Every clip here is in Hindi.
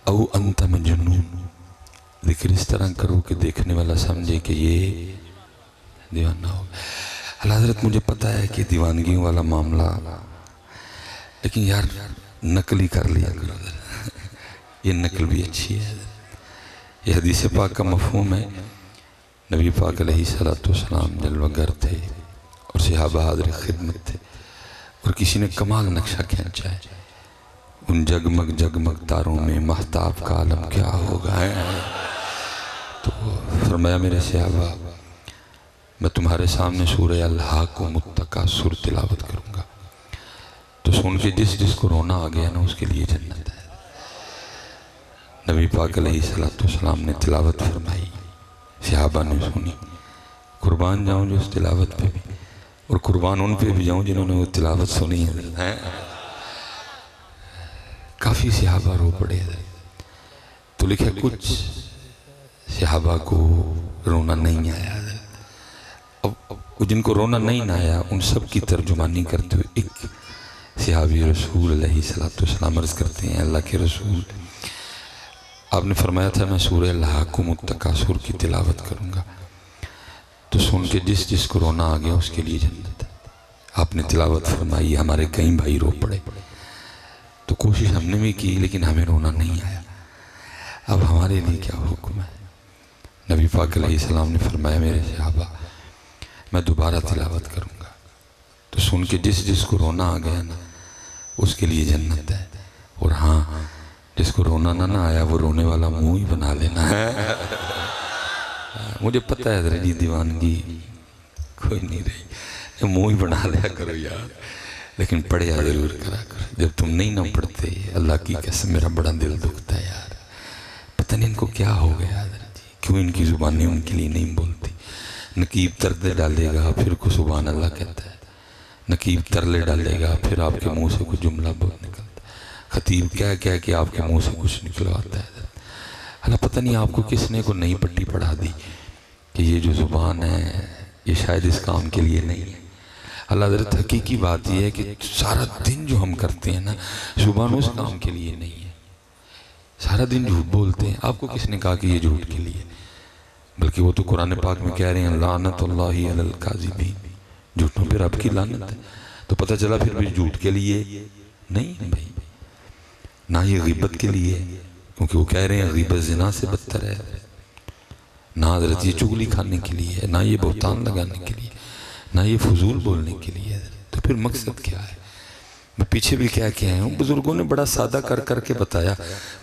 औ अंत में जुनून, जिक्र इस तरह करो कि देखने वाला समझे कि ये दीवाना हो। हज़रत मुझे पता है कि दीवानगियों वाला मामला, लेकिन यार नकली कर लिया करो, ये नकल भी अच्छी है। ये हदीस पाक का मफ़हूम है। नबी पाक अलैहिस्सलाम जलवागर थे और सहाबा हाज़िर खिदमत थे, और किसी ने कमाल नक्शा खींचा है। उन जगमग जगमग तारों में महताब का आलम क्या होगा है। तो फरमाया मेरे सहाबा, मैं तुम्हारे सामने सूरह अल-हाक़ुम अत-तकासुर तिलावत करूँगा, तो सुन के जिस जिसको रोना आ गया ना उसके लिए जन्नत है। नबी पाक अलैहिस्सलाम ने तिलावत फरमाई, सहाबा ने सुनी। कुर्बान जाऊँ जो उस तिलावत पे भी, और कुर्बान उन पे भी जाऊँ जिन्होंने वो तिलावत सुनी है। काफ़ी सहाबा रो पड़े। तो लिखा कुछ सहाबा को रोना नहीं आया। अब जिनको रोना नहीं आया उन सब की तर्जुमानी करते हुए एक सहाबी रसूल अलैहिस्सलाम अर्ज़ करते हैं, अल्लाह के रसूल, आपने फरमाया था मैं सूरह अल-हाक़ुम अत-तकासुर की तिलावत करूँगा, तो सुन के जिस जिसको रोना आ गया उसके लिए जन्नत है। आपने तिलावत फरमाई, हमारे कई भाई रो पड़े। तो कोशिश हमने भी की, लेकिन हमें रोना नहीं आया। अब हमारे लिए क्या हुक्म है। नबी पाक अलैहिस्सलाम ने फरमाया मेरे सहाबा, मैं दोबारा तिलावत करूँगा, तो सुन के जिस जिसको रोना आ गया ना उसके लिए जन्नत है। और हाँ, जिसको रोना ना आया वो रोने वाला मुंह ही बना लेना है। मुझे पता है जरा जी दीवानगी कोई नहीं रही, मुंह ही बना लिया करो यार, लेकिन पढ़िया जरूर करा करो। जब तुम नहीं ना पढ़ते, अल्लाह की कसम मेरा बड़ा दिल दुखता है यार। पता नहीं इनको क्या हो गया, क्यों इनकी ज़ुबानें उनके लिए नहीं बोलती। नकीब तरले डालेगा फिर को सुभान अल्लाह कहता है, नकीब तरले डालेगा फिर आपके मुंह से कुछ जुमला बोल निकलता है, खतीब कह कह के आपके मुंह से कुछ निकलवाता है। अल्लाह पता नहीं आपको किसने को नई पट्टी पढ़ा दी कि ये जो ज़ुबान है ये शायद इस काम के लिए नहीं है। अल्लाह हज़रत हकीकी बात यह है कि सारा दिन जो हम करते हैं ना, ज़ुबान उस काम के लिए नहीं है। सारा दिन झूठ बोलते हैं, आपको किसने कहा कि ये झूठ के लिए, बल्कि वो तो कुरान पाक में कह रहे हैं लानतुल्लाहि अलल काज़िबीन, झूठों पे रब की लानत है। तो पता चला फिर भी झूठ के लिए नहीं है भाई, ना ये ग़ीबत के लिए, क्योंकि वो कह रहे हैं ग़ीबत ज़िना से बदतर है, ना हज़रत ये चुगली खाने के लिए है, ना ये बहुतान लगाने के लिए, ना ये फजूल बोलने के लिए है। तो फिर मकसद क्या है। मैं पीछे भी क्या आया हूँ, बुजुर्गों ने बड़ा सादा कर करके बताया,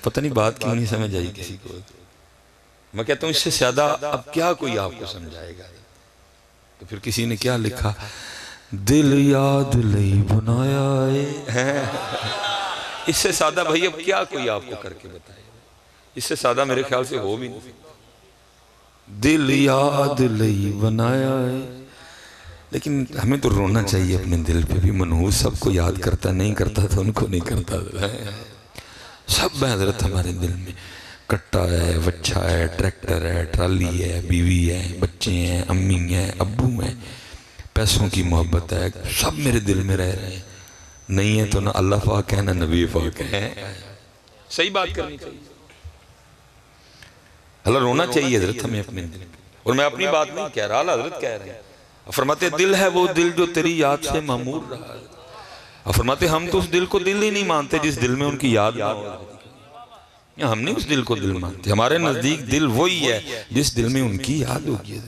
पता नहीं बात क्यों नहीं समझ आई किसी को। मैं कहता हूँ इससे ज़्यादा अब क्या कोई आपको समझाएगा। तो फिर किसी ने क्या लिखा, दिल याद लई बनाया है। इससे सादा भाई अब क्या कोई आपको करके बताए, इससे सादा मेरे ख्याल से हो भी नहीं। दिल याद लई बनाया है, लेकिन हमें तो रोना चाहिए अपने दिल पे भी। मनहूस सबको याद करता, नहीं करता तो उनको नहीं करता है। सब हज़रत हमारे दिल में, कट्टा है, बच्चा है, ट्रैक्टर है, ट्राली है, बीवी है, बच्चे हैं, अम्मी हैं, अब्बू हैं, पैसों की मोहब्बत है, सब मेरे दिल में रह रहे हैं। नहीं है तो ना अल्लाह पाक है ना नबी पाक है। सही बात करनी चाहिए। अल्लाह रोना चाहिए हज़रत हमें अपने दिल। और मैं अपनी बात नहीं कह रहा, हज़रत कह रहे हैं। फरमाते दिल है वो दिल जो तेरी याद से मामूर रहा है। फरमाते हम तो उस दिल को दिल ही नहीं मानते जिस दिल में उनकी याद ना हो। हम नहीं उस दिल को दिल मानते, हमारे नज़दीक दिल वही है जिस दिल में उनकी याद होगी,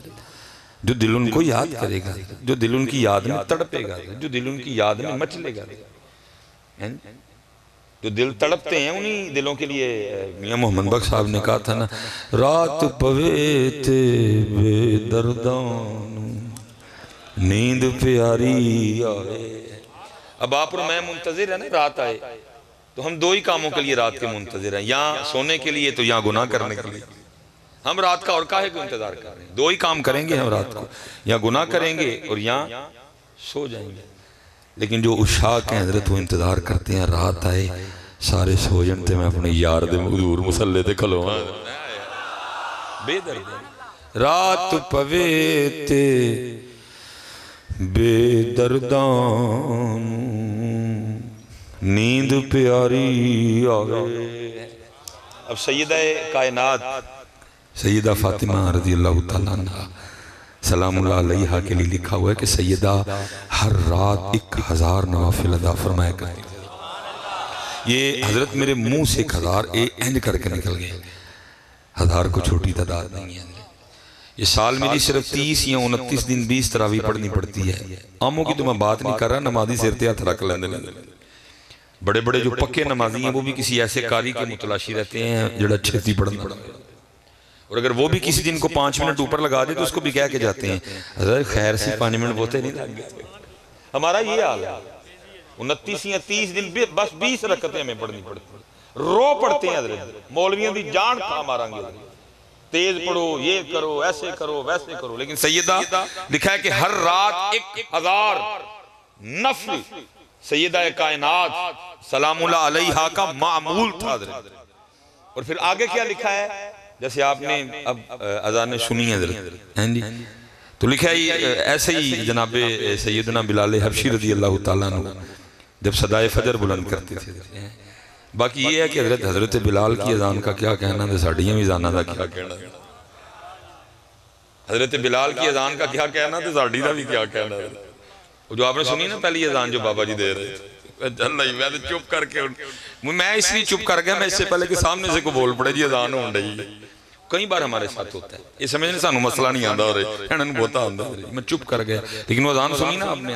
जो दिल उनको याद करेगा, जो दिल उनकी याद में तड़पेगा, जो दिल उनकी याद में मचलेगा। जो दिल तड़पते हैं उन्हीं दिलों के लिए मियां मोहम्मद बख्श साहब ने कहा था ना, रात पवे ते बेदर्दां नींद प्यारी आए। अब आप और मैं मुंतजिर है ना रात आए, तो हम दो ही कामों के लिए रात के मुंतजिर हैं, या सोने के लिए तो या गुनाह करने के लिए। हम रात का और काहे को इंतजार कर रहे हैं, दो ही काम करेंगे हम रात को, या गुनाह करेंगे और या सो जाएंगे। लेकिन जो उशाक हैं हज़रत वो इंतजार करते हैं रात आए, सारे सो जानते, मैं अपने यार दे हुजूर मुसल्ले ते खलोवां बेदर्द। रात पवे ते बेदर्दां नींद प्यारी आवे। अब सैयदा कायनात सैयदा फातिमा रज़ी अल्लाह तआला अन्हा सलामुल्लाह अलैहा के लिए लिखा हुआ है कि सैयदा हर रात 1000 नवाफिल अदा फरमाया करती थी। ये हजरत मेरे मुंह से 1000 इंज करके निकल गए। 1000 को छोटी तादाद नहीं है। ये साल मेरी सिर्फ 30 या 29 दिन 20 तरावी पढ़नी पड़ती है। आमों की तो मैं बात नहीं कर रहा, नमाजी सिर ते हथ रख लेंदे। बड़े बड़े जो पक्के नमाजी हैं वो भी किसी ऐसे कारी के मुतलाशी रहते हैं जो छेती पढ़ना, और अगर वो भी किसी दिन को 5 मिनट ऊपर लगा दे तो उसको भी कह के जाते हैं अरे खैर से 5 मिनट बोते नहीं लग गए। हमारा ये हाल है, 29 या 30 दिन बस 20 रकतें हमें पढ़नी पड़ती, रो पढ़ते हैं। मौलवियों की जान कहाँ मारेंगे, तेज पढ़ो, ये करो, ऐसे करो, वैसे करो। लेकिन सैयदा लिखा है कि हर रात 1000 नफल सैयदा कायनात सलामुल्लाह अलैहा का मामूल था। और फिर आगे क्या लिखा है, जैसे आपने अब अज़ान सुनी है हैं जी, तो लिखा है ऐसे ही जनाबे सैयदना बिलाल हबशी रज़ी अल्लाह तआला अन्हु जब सदाए फजर बुलंद करते थे। बाकी ये है कि हजरत बिलाल की अजान का क्या कहना है, साड़ियां भी अजाना का क्या कहना है। हजरत बिलाल की अजान का क्या कहना तो साड़ी का भी क्या कहना है। जो आपने सुनी ना पहली अजान जो बाबा जी दे रहे थे, मैं तो चुप करके, मैं इसलिए चुप कर गया, मैं इससे पहले कि सामने से को बोल पड़े जी अजान हो रही है। कई बार हमारे साथ होता है, ये समझने सानू मसला नहीं आता और बहुत आता, मैं चुप कर गया। लेकिन वो अजान सुनी ना आपने,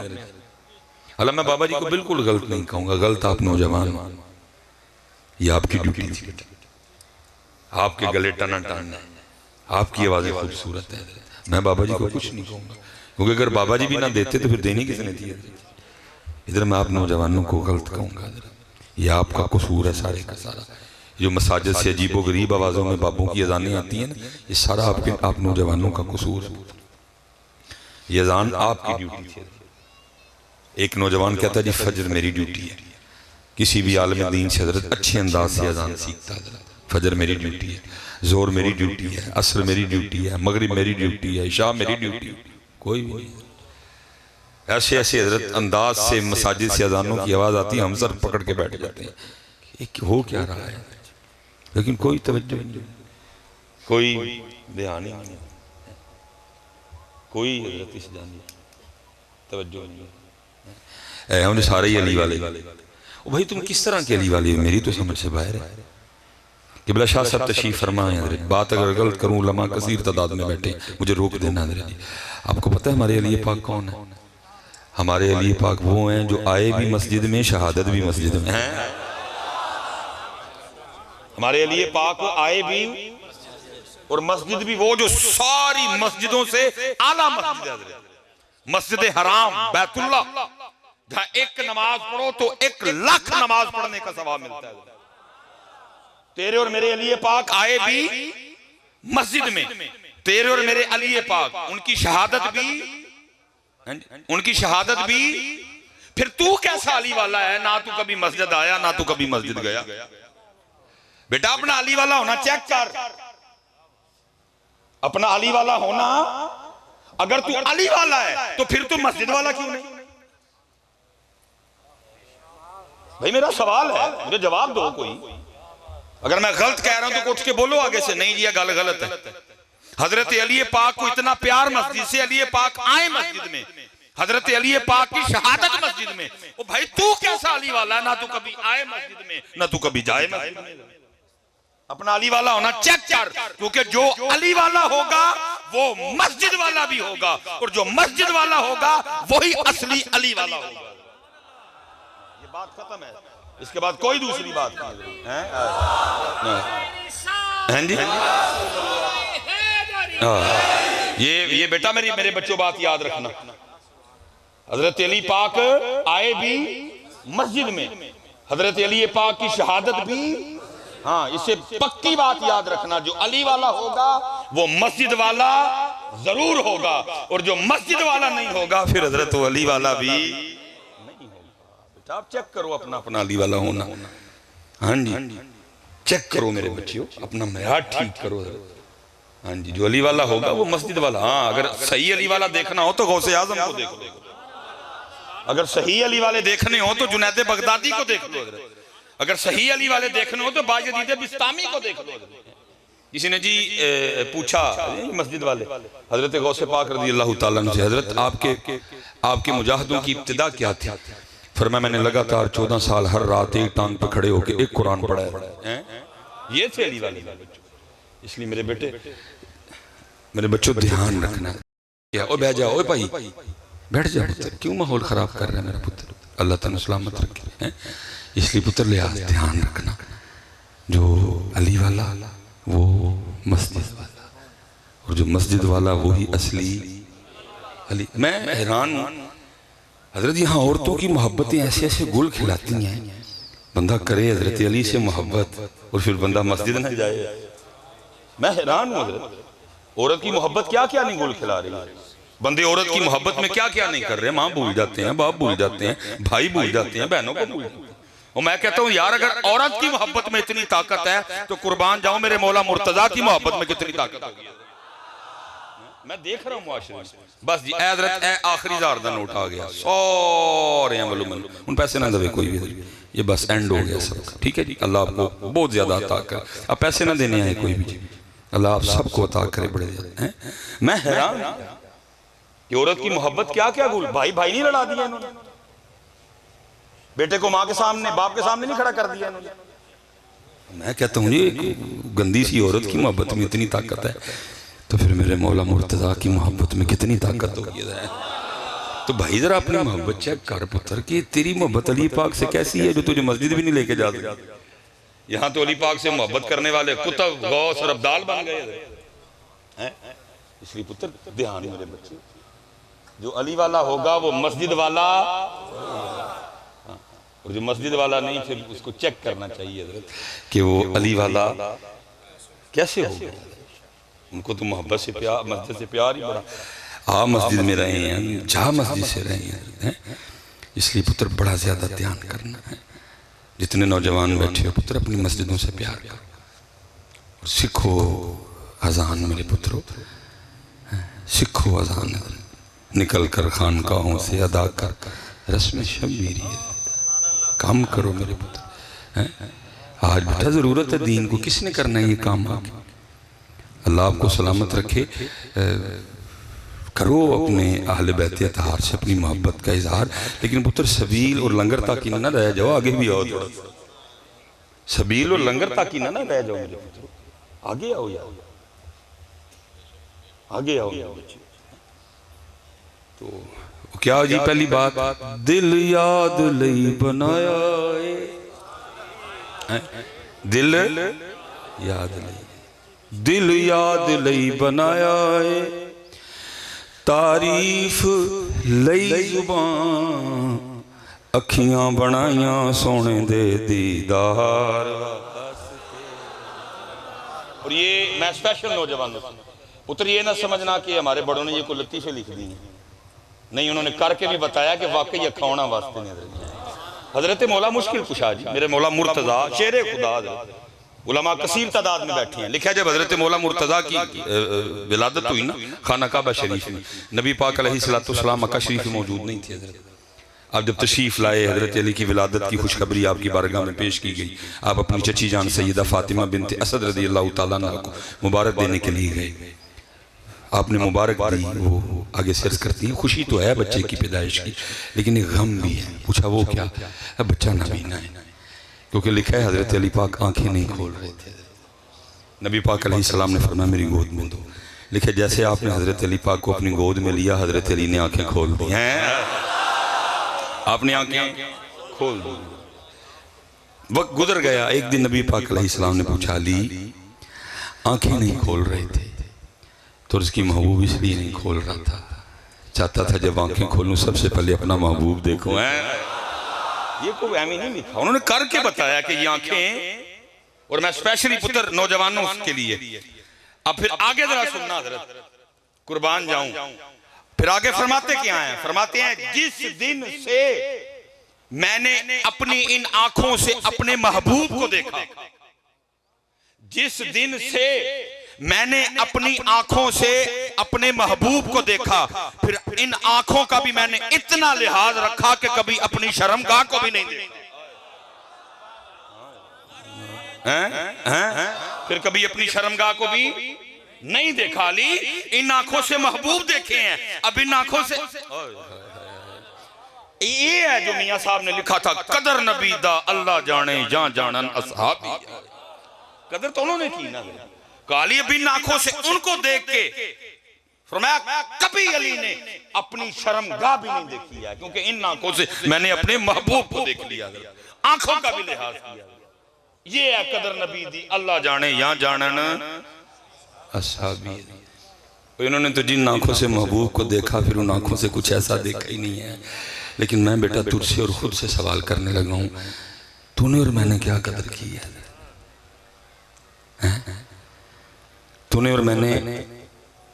हालांकि मैं बाबा जी को बिल्कुल गलत नहीं कहूँगा, गलत आप नौजवान, ये आपकी ड्यूटी थी, आपके गले टना टाना, आपकी आवाज़ें खूबसूरत है। मैं बाबा जी को कुछ नहीं कहूँगा, क्योंकि अगर बाबा जी भी ना देते तो फिर देनी किसने थी। इधर मैं आप नौजवानों को गलत कहूँगा, ये आपका कसूर है सारे का सारा। जो मसाजिद से अजीबो गरीब आवाज़ों में बाबों की अजानें आती हैं ना, ये सारा आप नौजवानों का कसूर है। ये अजान आपकी ड्यूटी थी। एक नौजवान कहता है जी फजर मेरी ड्यूटी है, किसी भी आलम दीन से हजरत अच्छे अंदाज से अजान सीखता है। फजर मेरी ड्यूटी है, जोर मेरी ड्यूटी है, असर मेरी ड्यूटी है, मगरिब मेरी ड्यूटी है, इशा मेरी ड्यूटी है। कोई भी ऐसे ऐसे हजरत अंदाज से मसाजिद से अजानों की आवाज़ आती है, हम सर पकड़ के बैठ जाते हैं कि हो क्या रहा है, लेकिन कोई तवज्जो नहीं, कोई ध्यान ही नहीं, कोई हजरत इस जानी तवज्जो नहीं। हमने सारे ही अली वाले। भाई तुम किस तरह के अली वाले हो, मेरी तो समझ से बाहर है। किबला शाह साहब तशरीफ फरमाए, बात अगर गलत करूं उलमा कसीर तादाद में बैठे, मुझे रोक देना। आपको पता है हमारे अली पाक कौन है? हमारे अली पाक वो हैं जो आए भी मस्जिद में, शहादत भी मस्जिद में हैं। हमारे अली पाक आए भी और मस्जिद भी, वो जो सारी मस्जिदों से आला मस्जिद है, मस्जिद हराम बैतुल्लाह, जहां एक नमाज पढ़ो तो 1 लाख नमाज पढ़ने का सवाब मिलता है। तेरे और मेरे अली पाक आए भी मस्जिद में, तेरे और मेरे अली पाक, उनकी शहादत भी। फिर तू कैसा अली वाला है, ना तू कभी मस्जिद आया ना तू कभी मस्जिद गया। बेटा अपना अली वाला होना चेक कर, अपना अली वाला होना। अगर तू अली वाला है तो फिर तू मस्जिद वाला क्यों नहीं? भाई मेरा सवाल है, मुझे जवाब दो कोई। अगर मैं गलत कह रहा हूं तो उठ के बोलो आगे से, नहीं जी ये गल गलत है। हजरत अली पाक को इतना प्यार मस्जिद से, अली पाक आए मस्जिद में, हजरत अली पाक की शहादत मस्जिद में। ओ भाई तू कैसा अली वाला है, ना तू कभी आए मस्जिद में ना तू कभी जाए मस्जिद में। अपना अली वाला होना चेक कर, क्योंकि जो अली वाला होगा वो मस्जिद वाला भी होगा, और जो मस्जिद वाला होगा वही असली अली वाला होगा। ये बात खत्म है, इसके बाद कोई दूसरी बात नहीं है। हैं जी ये बेटा मेरे बच्चों बात याद रखना, हजरत अली पाक आए भी मस्जिद में, हजरत अली पाक की शहादत भी। हाँ, इसे पक्की बात याद रखना, जो अली वाला होगा वो मस्जिद वाला जरूर होगा, और जो मस्जिद वाला नहीं होगा फिर हजरत अली वाला भी नहीं होगा। आप चेक करो अपना अपना अली वाला होना। हाँ जी चेक करो मेरे बच्चियों, अपना मयार ठीक करो। हाँ जी, जो अली वाला होगा वो मस्जिद वाला। हाँ, अगर सही अली वाला देखना हो तो गौसे आजम को देखो, अगर सही अली वाले देखने हो तो जुनैद बगदादी को देख लो, अगर सही अली वाले देखने हो तो बायजीद बिस्तामी को देख लो। किसी ने जी पूछा मस्जिद वाले हजरत गौसे पाक रज़ी अल्लाह ताला अन्हु से, हजरत आपके मुजाहिदों की इब्तिदा क्या थी? फरमाया मैंने लगातार 14 साल हर रात एक टांग पे खड़े होकर एक कुरान पढ़ा है। ये थे अली वाले। इसलिए मेरे बच्चों ध्यान रखना। क्या ओ बैठ जाओ, ओ भाई बैठ जाओ पुत्र, क्यों माहौल खराब कर रहा है मेरा पुत्र? अल्लाह ताला सलामत रखे। इसलिए पुत्र लिहाज ध्यान रखना, जो अली वाला वो मस्जिद वाला, और जो मस्जिद वाला वही असली अली। मैं हैरान हूँ हजरत, यहाँ औरतों की मोहब्बतें ऐसे ऐसे गुल खिलाती हैं, बंदा करे हजरत अली से मोहब्बत और फिर बंदा मस्जिद न जाए। मैं हैरान हूँ हजरत, औरत की मोहब्बत क्या क्या नहीं गुल खिला रही है। बंदे औरत की मोहब्बत में क्या क्या नहीं कर रहे। माँ भूल जाते हैं, बाप भूल जाते हैं, भाई भूल जाते हैं, बहनों को भूल जाते हैं। और मैं कहता हूँ यार, अगर औरत की मोहब्बत में इतनी ताकत है तो कुर्बान जाऊं मेरे मौला मुर्तजा की मोहब्बत में कितनी ताकत होगी। मैं देख रहा हूँ मुआशरे में। बस जी हजरत आखिरी जार का नोट आ गया, सारे मालूम उन पैसे ना दे कोई भी, ये बस एंड हो गया सबका। ठीक है जी, अल्लाह आपको बहुत ज्यादा अता करे। अब पैसे ना देने आए कोई भी, अल्लाह आप सबको अता करे बड़े हैं। मैं हैरान कि औरत की मोहब्बत क्या क्या गुल। भाई भाई नहीं लड़ा दिया इन्होंने, बेटे को माँ के सामने बाप के सामने नहीं खड़ा कर दिया इन्होंने। मैं कहता हूँ ये गंदी सी औरत की मोहब्बत में इतनी ताकत है, तो फिर मेरे मौला मुर्तजा की मोहब्बत में कितनी ताकत होगी। तो भाई जरा अपनी मोहब्बत चेक कर पुत्र कि तेरी मोहब्बत अली पाक से कैसी है जो तुझे मस्जिद भी नहीं लेके जा सकता। यहाँ तो अली पाक से मोहब्बत करने वाले कुतुब गौस और अब्दाल बन गए हैं। इसलिए पुत्र ध्यान मेरे बच्चे, जो अली वाला होगा वो मस्जिद वाला, और जो मस्जिद वाला नहीं फिर उसको चेक करना चाहिए कि वो अली वाला कैसे होगा। उनको तो मोहब्बत से प्यार, मस्जिद से प्यार ही बड़ा। आ मस्जिद में रहे हैं, जा मस्जिद से रहे हैं। इसलिए पुत्र बड़ा ज्यादा ध्यान करना है। जितने नौजवान बैठे हो पुत्र, अपनी मस्जिदों से प्यार करो और सीखो अजान मेरे पुत्रों, सीखो अजान, निकल कर खानकाहों से अदा कर रस्म शबीरी, काम करो मेरे पुत्र। आज बेटा जरूरत है दीन को, किसने करना है ये काम? अल्लाह आपको सलामत रखे। करो अपने अहले बैत अतहार से अपनी मोहब्बत का इजहार, लेकिन पुत्र सबील और लंगर ताकि ना रह जाओ, आगे भी आओ थोड़ा। सबील और लंगर ताकि ना रह जाओ मेरे पुत्र, आगे आओ यार, आगे आओ। तो क्या जी पहली बात, दिल याद लई बनाया है, दिल याद लई बनाया है, तारीफ लई जुबान, अखियां बनाइया सोने दे दीदार। और ये मैं स्पेशल नौजवानों पुत्र ये ना समझना कि हमारे बड़ों ने ये को लतीफे लिख दी हैं, नहीं, उन्होंने करके भी बताया कि वाकई अखाउना वास्ते नहीं। हजरत मौला मुश्किल कुशा जी, मेरे मौला मुर्तजा शेरे खुदा, उलमा कसीर तादाद में बैठे हैं। लिखा जब हजरत मौला मुर्तजा की विलादत हुई ना खाना काबा शरीफ में, नबी पाक अलैहिस्सलाम मक्का शरीफ में मौजूद नहीं थे। हजरत आप जब तशरीफ लाए, हजरत अली की विलादत की खुशखबरी आपकी बारगाह में पेश की गई। आप अपनी चची जान सैयदा फातिमा बिनते असद रज़ी अल्लाह तआला अन्हा को मुबारक देने के लिए गए। आपने मुबारक दी, वो आगे सर्च करती है। खुशी तो है बच्चे की पैदाइश की, लेकिन एक गम भी है। पूछा वो क्या? अब बच्चा नबीना है, क्योंकि लिखा है हजरत अली पाक आंखें नहीं खोल रहे थे। नबी पाक अलैहिस्सलाम ने फरमाया मेरी गोद में दो। लिखे जैसे आपने हजरत अली पाक को अपनी गोद में लिया, हजरत अली ने आंखें खोल दी हैं, आपने आंखें खोल दी। वक्त गुजर गया, एक दिन नबी पाक अलैहिस्सलाम ने पूछा अली आंखें नहीं खोल रहे थे, तो उसकी महबूब इसलिए नहीं खोल रहा था, चाहता था जब आंखें खोलूं सबसे पहले अपना महबूब देखूं। ये कोई एम ही नहीं लिखा, उन्होंने करके बताया कि ये आंखें, और मैं स्पेशली पुत्र नौजवानों के लिए। अब फिर आगे जरा सुनना हजरत, कुर्बान जाऊं। फिर आगे फरमाते क्या है? फरमाते हैं जिस दिन से मैंने अपनी इन आंखों से अपने महबूब को देखा, जिस दिन से मैंने अपनी आंखों से अपने महबूब को देखा, फिर इन आंखों का भी मैंने इतना लिहाज रखा कि कभी अपनी शर्मगाह को भी नहीं देखा। फिर कभी अपनी शर्मगाह को भी नहीं देखा। अली इन आंखों से महबूब देखे हैं, अब इन आंखों से ये है जो मियां साहब ने लिखा था, कदर नबी दा अल्लाह जाने जा जानन असहाबी। कदर तो उन्होंने की ना, काली अब इन आंखों से उनको देख के फरमाया कभी अली ने अपनी शर्मगाह भी नहीं देखी है, क्योंकि इन आंखों से मैंने अपने महबूब को देख लिया, आंखों का भी लिहाज किया। ये है कदर नबी दी अल्लाह जाने या जानन असहाबी। इन्होंने तो जिन आंखों से महबूब को देखा फिर उन आंखों से कुछ ऐसा देखा ही नहीं है। लेकिन मैं बेटा तुझसे और खुद से सवाल करने लगा हूं, तूने और मैंने क्या कदर की है? तूने और मैंने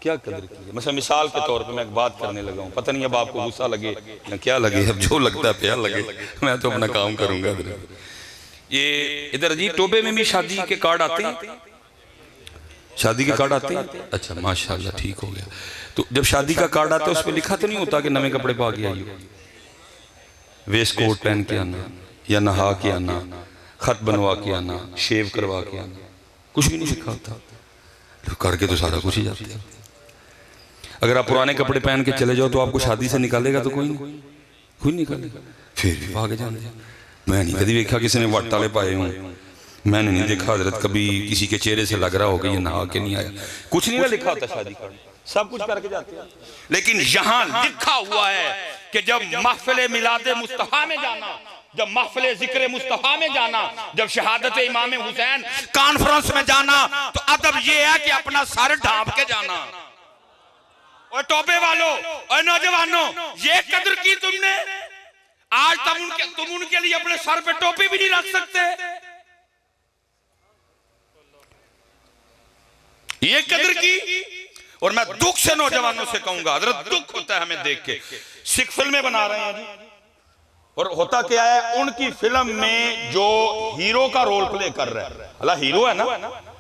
क्या कदर की है? मतलब मिसाल के तौर पे मैं एक बात करने लगा हूं, पता नहीं अब आपको गुस्सा लगे ना क्या लगे, अब जो लगता है प्या लगे, मैं तो अपना काम करूंगा। ये इधर जी टोबे में भी शादी के कार्ड आते हैं, शादी के कार्ड आते हैं। अच्छा माशाल्लाह, ठीक हो गया। तो जब शादी का कार्ड आता है उस पर लिखा तो नहीं होता कि नए कपड़े पा के आइए, वेस्ट कोट पहन के आना, या नहा के आना, खत बनवा के आना, शेव करवा के आना, कुछ भी नहीं लिखा होता। तो करके तो सारा कुछ ही जाते हैं। अगर आप पुराने कपड़े पहन के चले जाओ तो आपको शादी से निकालेगा तो कोई नहीं, कोई निकालेगा। फिर भी भागे जाते। मैं नहीं कभी देखा किसी ने वट ताले पाए हूँ, मैंने नहीं देखा हजरत कभी किसी के चेहरे से लग रहा होगा ये नहा के नहीं आया, कुछ नहीं लिखा होता शादी का, सब कुछ करके जाते हैं। लेकिन यहाँ लिखा हुआ है कि जब महफिल मिलादे मुस्तफा में जाना, जब महफिल जिक्र मुस्तफा में जाना, जब शहादत इमाम हुसैन कॉन्फ्रेंस में जाना, तो अदब ये है कि अपना सर ढांप के जाना। और टोपे वालों और नौजवानों, ये कदर की तुमने, आज तुम उनके लिए अपने सर पे टोपी भी नहीं रख सकते। ये कदर की। और मैं दुख से नौजवानों से कहूंगा, हजरत दुख होता है हमें देख के, सिख फिल्में बना रहे हैं जी, और होता क्या है उनकी फिल्म में जो हीरो का रोल प्ले कर रहा है, अल्लाह हीरो है ना,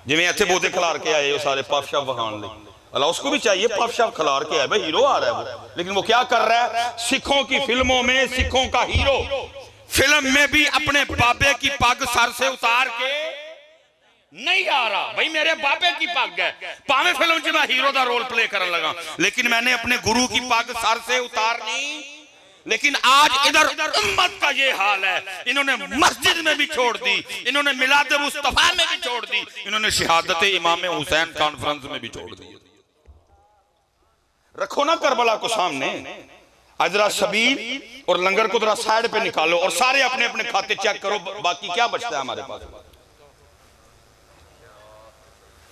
जिवें इतने बोधे खिलार के आए वो सारे पफ शफ वहां ले, अल्लाह उसको भी चाहिए पफ शफ खिलार के आए, भाई हीरो आ रहा है वो। लेकिन वो क्या कर रहा है, सिखों की फिल्मों में सिखों का हीरो फिल्म में भी अपने बाबे की पग सर से उतार के नहीं आ रहा। भाई मेरे बाबे की पग है, पावे फिल्म च मैं हीरो का रोल प्ले करने लगा, लेकिन मैंने अपने गुरु की पग सर से उतारनी। लेकिन आज इधर उम्मत का ये हाल है, इन्होंने मस्जिद में भी छोड़ दी, इन्होंने मिलाद मुस्तफा में भी छोड़ दी, इन्होंने शहादत इमाम हुसैन कॉन्फ्रेंस में भी छोड़ दी। रखो ना करबला को सामने, अजरा शबीर और लंगर को जरा साइड पे निकालो और सारे अपने अपने खाते चेक करो, बाकी क्या बचता है हमारे पास।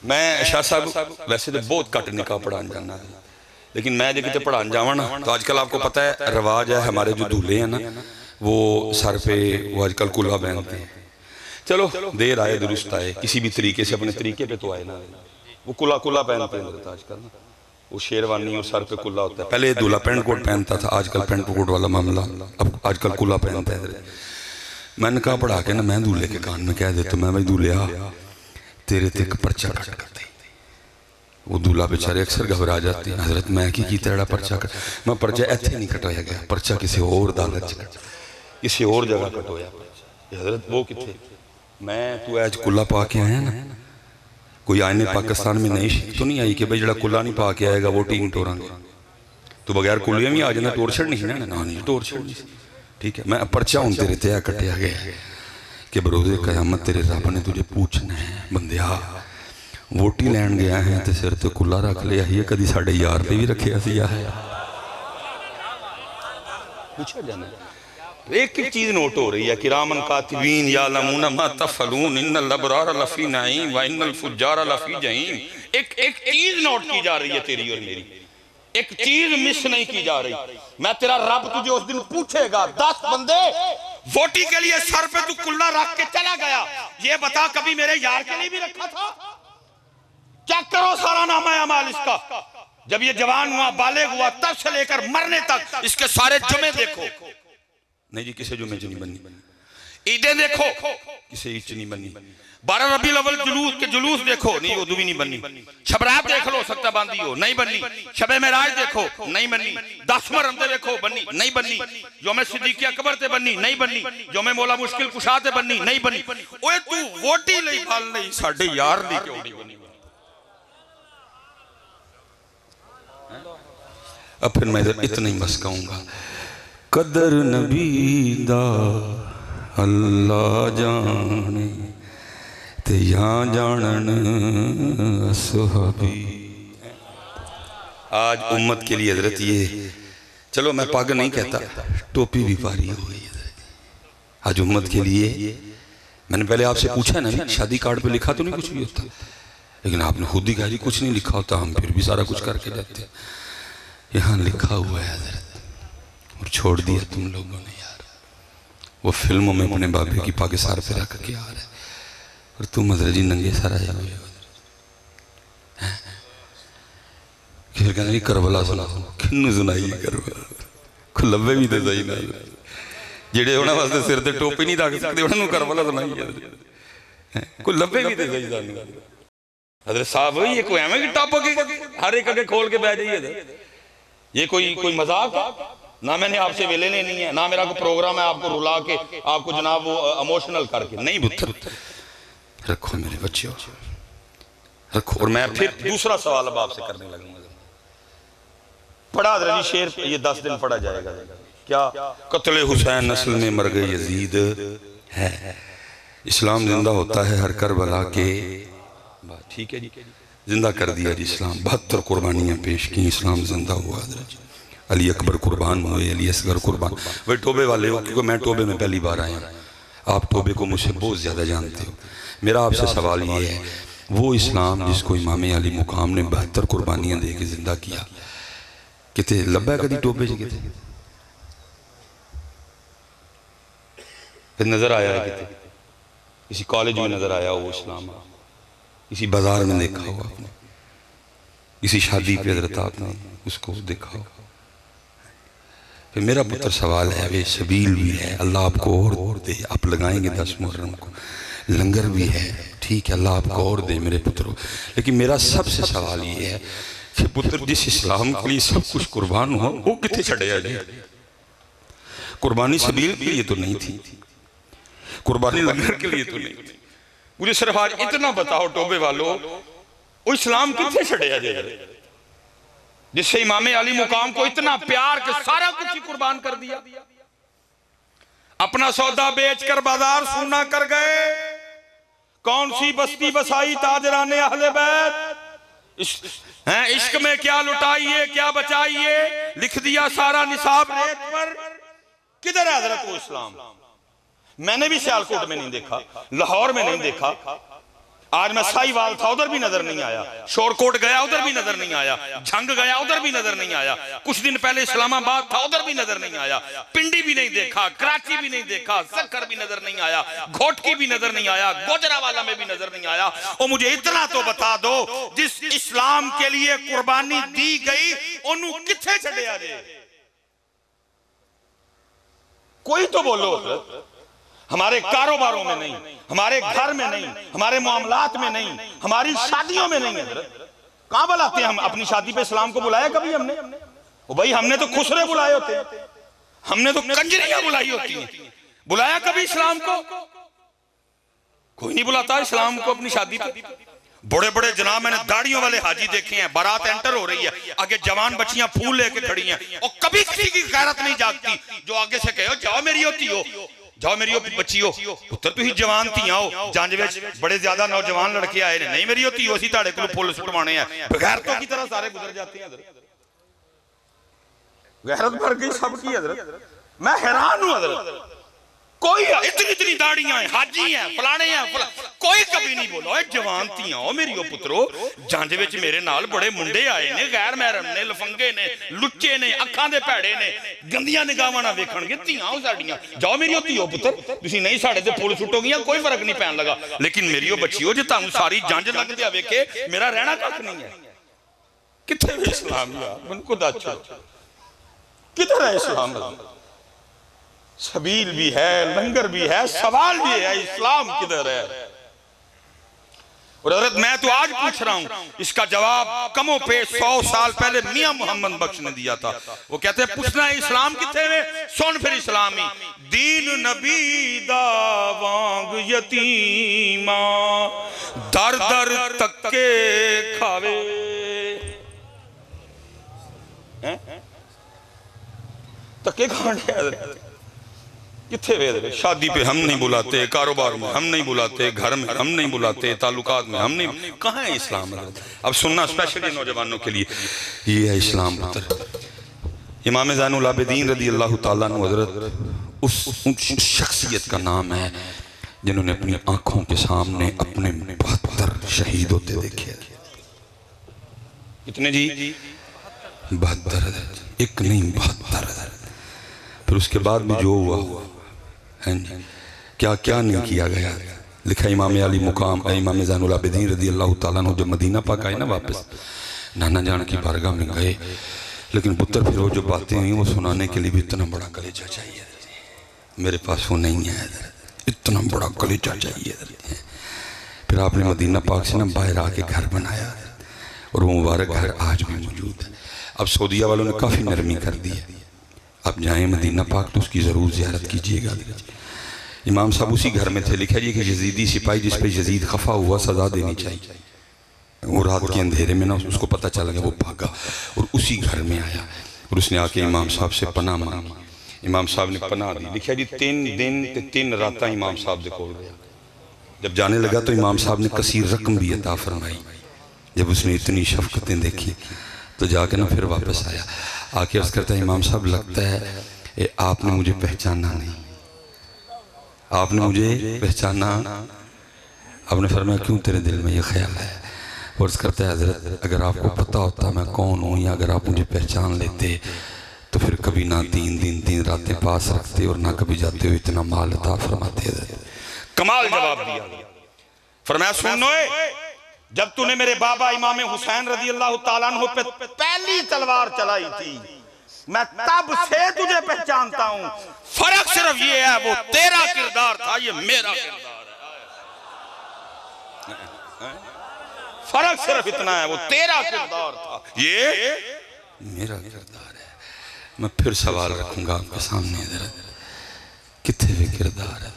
मैं शाह साहब वैसे तो बहुत घट निकाह पढ़ाने जाना है, लेकिन मैं जो कितने पढ़ाने जावा ना, तो आजकल आपको पता है रिवाज है हमारे जो दूल्हे हैं ना, वो सर पे वो आजकल कुल्ला पहनते हैं। चलो देर आए दुरुस्त आए, किसी भी तरीके से अपने तरीके पे तो आए ना, वो कुल्ला पहनते हैं आजकल ना, वो शेरवानी और सर पे कुल्ला होता है। पहले दूल्हा पेंट कोट पहनता था, आजकल पेंट कोट वाला मामला, अब आजकल कुल्ला पहनता है। मैंने कहा पढ़ा के ना मैं दूल्हे के कान में कह देता, मैं भाई दूल्हा तेरे ते एक पर्चा कट कर दे। वो दूल्हा बेचारे अक्सर घबरा जाते हैं, हजरत मैं की तेरा पर्चा कट, मैं पर्चा इत्थे नहीं कटवाया गया, पर्चा किसी और अदालत च किसी और जगह कटवाया। हजरत वो कितने, मैं तू आज कुल्ला पा के आया ना, कोई आने पाकिस्तान में नई शिक तो नहीं आई कि भाई जरा कुल्ला नहीं पा के आएगा वो टीम टोरांगे, तो बगैर कुल्ले भी आ जाना, टोर छड़ नहीं ना, नहीं टोर छड़ नहीं। ठीक है, मैं पर्चा हूँ तेरे ते कटिया गया कि बरोज़े क़यामत तेरे रब ने तुझे पूछना है, बंदिया वोटी लैन गया है तो सिर ते कुल्ला रख लिया ही, कभी साढ़े यार पे भी रखे पूछा जाना। एक एक चीज नोट हो रही है, किरामन कातिबीन यालमून मा तफलून इन्नल अबरार लफी नईम व इन्नल फुज्जार लफी जहीम। एक एक चीज नोट की जा रही है तेरी और मेरी, एक चीज मिस नहीं की जा रही। मैं तेरा रब तुझे उस दिन पूछेगा, 10 बंदे वोटी के लिए सर पे तू कुल्ला रख के चला गया, ये बता कभी मेरे यार के लिए भी रखा था? चेक करो सारा नामा अमाल इसका, जब ये जवान हुआ बालिग हुआ तब से लेकर मरने तक इसके सारे जुमे देखो। नहीं जी किसी जुमे च नहीं बनी, ईदें देखो किसी ईद च नहीं बनी, 12 रबीउल अव्वल जुलूस देखो, नहीं उदू भी नहीं बनी। शबरात देख लो, सकता बांधी हो, नहीं बनी। शबे मेराज देखो, नहीं बनी। 10 मुहर्रम ते देखो, बनी नहीं बनी। यौम सिद्दीक़ अकबर ते बनी नहीं बनी। यौम मौला मुश्किल कुशा ते बनी नहीं बनी। ओए तू वोटी लई फल नहीं, साडे यार दी क्यों नहीं बनी? अब फिर मैं इतना ही बस कहूंगा, कदर नबी दा अल्लाह जाने ते यहाँ जानन असहाबी। आज उम्मत के लिए हजरत ये, चलो मैं पग नहीं कहता, टोपी भी पारी हो गई आज उम्मत के लिए। मैंने पहले आपसे पूछा ना, शादी कार्ड पे लिखा तो नहीं कुछ भी होता, लेकिन आपने खुद ही कहा जी कुछ नहीं लिखा होता, हम फिर भी सारा कुछ करके जाते। यहाँ लिखा हुआ है हजरत, और छोड़ दिया तुम लोगों ने यार। वो फिल्मों में अपने बाबे की पग सर पे रख के आ रहे, और तुम हजरत जी नंगे सर आए हुए हो। फिर कहना करबला सुना, किन्नू सुनाई करबला, लब्बे भी तो सही ना, जेड़े उन्होंने वास्ते सिर ते टोपी नहीं रख सकते उन्होंने करबला सुनाई, कोई लब्बे भी तो सही सानू। हजरत साहब ये कोई एवं की टॉप हर एक अगे खोल के बह जाइए, ये कोई मजाक है ना? मैंने आपसे वेले लेनी है ना, मेरा कोई प्रोग्राम है आपको रुला के, आपको जनाब वो इमोशनल करके नहीं। पुत्र रखो मेरे बच्चों, रखो। और मैं फिर दूसरा सवाल अब आपसे करने लगूंगा। पढ़ा दे शेर, ये 10 दिन पढ़ा जाएगा। क्या? कत्ले हुसैन नस्ल में मर गए यजीद है, इस्लाम जिंदा होता है हर करबला के। ठीक है जी, जिंदा कर दिया जी इस्लाम। 72 कुर्बानियां पेश की, इस्लाम जिंदा हुआ। अली अकबर कुर्बान हुए, अली असगर कुर्बान। वही टोबे वाले हो, क्योंकि मैं टोबे में पहली बार आया, आप टोबे को मुझसे बहुत ज़्यादा जानते हो। मेरा आपसे सवाल ये है, वो इस्लाम जिसको इमाम अली मुकाम ने 72 कुर्बानियां दे के जिंदा किया, कितने लब्बा कभी टोबे से कितने फिर नजर आया है? कितने किसी कॉलेज में नजर आया वो इस्लाम, किसी बाजार में देखा हो आपने, किसी शादी पे हजरत आपने उसको देखा हो। फिर मेरा पुत्र सवाल है, वे सबील भी है, अल्लाह आपको और दे, आप लगाएंगे 10 मुहर्रम को, लंगर भी है, ठीक है, अल्लाह आपको और दे मेरे पुत्रों। लेकिन मेरा सबसे सवाल ये है कि पुत्र जिस इस्लाम के लिए सब कुछ कुर्बान हुआ, वो कितने छड़े जी? कुर्बानी सबील के लिए तो नहीं थी, कुर्बानी लंगर के लिए तो नहीं थी। मुझे सिर्फ आज इतना बताओ टोबे वालों, वो इस्लाम कितने छड़े जी जिससे इमाम अली मुकाम को इतना प्यार के सारा कुछ ही कुर्बान कर दिया? अपना सौदा बेचकर बाजार सूना कर गए। कौन सी बस्ती बसाई ताजराने अहले बैत, इश्क में क्या लुटाइए क्या बचाइए, लिख दिया सारा निसाब रेत पर। किधर है हजरत वो इस्लाम? मैंने भी सियालकोट में नहीं देखा, लाहौर में नहीं देखा, आज मैं साहिवाल था उधर भी नजर नहीं आया, शोरकोट गया उधर भी नजर नहीं आया, झंग गया उधर भी नजर नहीं आया, कुछ दिन पहले इस्लामाबाद था उधर भी नजर नहीं आया, पिंडी भी नहीं देखा, कराची भी नहीं देखा, सक्कर भी नजर नहीं आया, घोटकी भी नजर नहीं आया, गोजरावाला में भी नजर नहीं आया। और मुझे इतना तो बता दो, जिस इस्लाम के लिए कुर्बानी दी गई ओनू किथे छड़िया जे? कोई तो बोलो। हमारे कारोबारों में नहीं, हमारे घर में नहीं, हमारे मामलात में नहीं, हमारी शादियों में नहीं। कहां बुलाते हैं हम अपनी शादी पे? इस्लाम को बुलाया कभी हमने? ओ भाई, हमने तो खुसरे बुलाए होते हैं, हमने तो कंजरियां बुलाई होती हैं, बुलाया कभी इस्लाम को? कोई नहीं बुलाता इस्लाम को अपनी शादी पे। बड़े बड़े जनाब मैंने दाढ़ियों वाले हाजी देखे हैं, बारात एंटर हो रही है, आगे जवान बच्चियां फूल लेके खड़ी हैं, और कभी किसी की गैरत नहीं जागती जो आगे से कहे जाओ मेरी होती हो, जाओ मेरी बच्ची हो। पुत्र तुम जवान थियां हो, जंज विच बड़े ज्यादा नौजवान लड़के आए ने, नहीं मेरी होती हो, असीं तुहाडे कोल फुल सुटवाने हैं। बगैरतों की तरह सारे गुजर जाते हैं। गैरत भर गई सबकी हजरत। मैं हैरान हूं हजरत, कोई इतनी इतनी दाढ़ियां हैं, हाजी हैं, फलाने हैं, कोई कभी नहीं बोला जवान थियां हो मेरी पुत्रो। जंज विच मेरे नाल बड़े मुंडे आए ने, गैर महरम ने, लफंगे ने, लुच्चे ने, अखां दे भैड़े ने, गंदियां निगाहां नाल वेखणगे, धियां हो साडियां, जाओ मेरी होती हो पुत्र, तुसीं नहीं साडे ते फुल सुटोगियां, कोई फर्क नहीं पैन लगा। लेकिन मेरी बच्चियो, जे तुहानूं सारी जंज लगदी आ वेखे, मेरा रहना कख नहीं है। कित्थे वे इस्लाम यार? मैनूं खुद दस, किधर है इस्लाम? सबील भी है, लंगर भी है, सवाल भी है, इस्लाम किधर है? और हजरत मैं तो आज पूछ रहा हूं, इसका जवाब कमो पे 100 साल पहले मियां मोहम्मद बख्श ने दिया था। वो कहते हैं पूछना है इस्लाम किथे वे, सुन फिर इस्लामी दीन नबी दा वांग यतीमा दर दर तक्के खावे। तक्के खाने किथे वे? शादी पे हम नहीं बुलाते, कारोबार में हम नहीं बुलाते, घर में हम नहीं बुलाते, ताल्लुकात में हम नहीं। कहाँ है इस्लाम? अब सुनना स्पेशली नौजवानों के लिए, ये है इस्लाम पुत्र। इमाम ज़ैनुल आबिदीन रज़ी अल्लाह ताला अन्हु हज़रत उस शख्सियत का नाम है जिन्होंने अपनी आंखों के सामने अपने 72 शहीद होते देखे। कितने जी? 72, एक नहीं 72। फिर उसके बाद भी जो हुआ है, क्या क्या नहीं किया गया। लिखा इमाम अली मुकाम इमाम ज़ैनुल आबिदीन रज़ी अल्लाह ताला अन्हु जब मदीना पाक आए ना वापस, नाना जान की बारगाह में गए, लेकिन पुत्र फिर वो जो बातें हुई वो सुनाने के लिए भी इतना बड़ा कलेजा चाहिए। मेरे पास वो नहीं है, इतना बड़ा कलेजा चाहिए। फिर आपने मदीना पाक से ना बाहर आके घर बनाया और वो मुबारक घर आज भी मौजूद है। अब सऊदीया वालों ने काफ़ी नरमी कर दी है, आप जाएँ मदीना पाक तो उसकी ज़रूर ज़ियारत कीजिएगा। इमाम साहब उसी घर में थे। लिखा जी कि यजीदी सिपाही जिस पर यजीद खफा हुआ सज़ा देनी चाहिए, वो रात के अंधेरे में ना उसको पता चल गया, वो भागा और उसी घर में आया और उसने आके इमाम साहब से पनाह मांगी। इमाम साहब ने पनाह दी। लिखा जी 3 दिन ते 3 रात इमाम साहब दे कोल रहा। जब जाने लगा तो इमाम साहब ने कसीर रकम भी अता फरमाई। जब उसने इतनी शफकतें देखी तो जाके ना फिर वापस आया, आके अर्ज़ करता है इमाम साहब लगता है आपने मुझे पहचाना नहीं, आपने मुझे पहचाना। आपने फरमाया क्यों तेरे दिल में ये ख्याल है? अर्ज़ करता है हज़रत अगर आपको पता होता मैं कौन हूँ या अगर आप मुझे पहचान लेते तो फिर कभी ना 3 दिन 3 रातें पास रखते और ना कभी जाते हुए इतना माल अता फरमाते। कमाल जवाब दिया। फरमाया सुनो, जब तूने मेरे बाबा इमाम हुसैन रज़ी अल्लाह ताला अन्हु पे पहली तलवार चलाई थी मैं तब से तुझे पहचानता हूं। फर्क सिर्फ ये है वो तेरा किरदार था, ये मेरा किरदार है। फर्क सिर्फ इतना है, वो तेरा किरदार था, ये मेरा किरदार है। मैं फिर सवाल रखूंगा आपके सामने, कितने भी किरदार है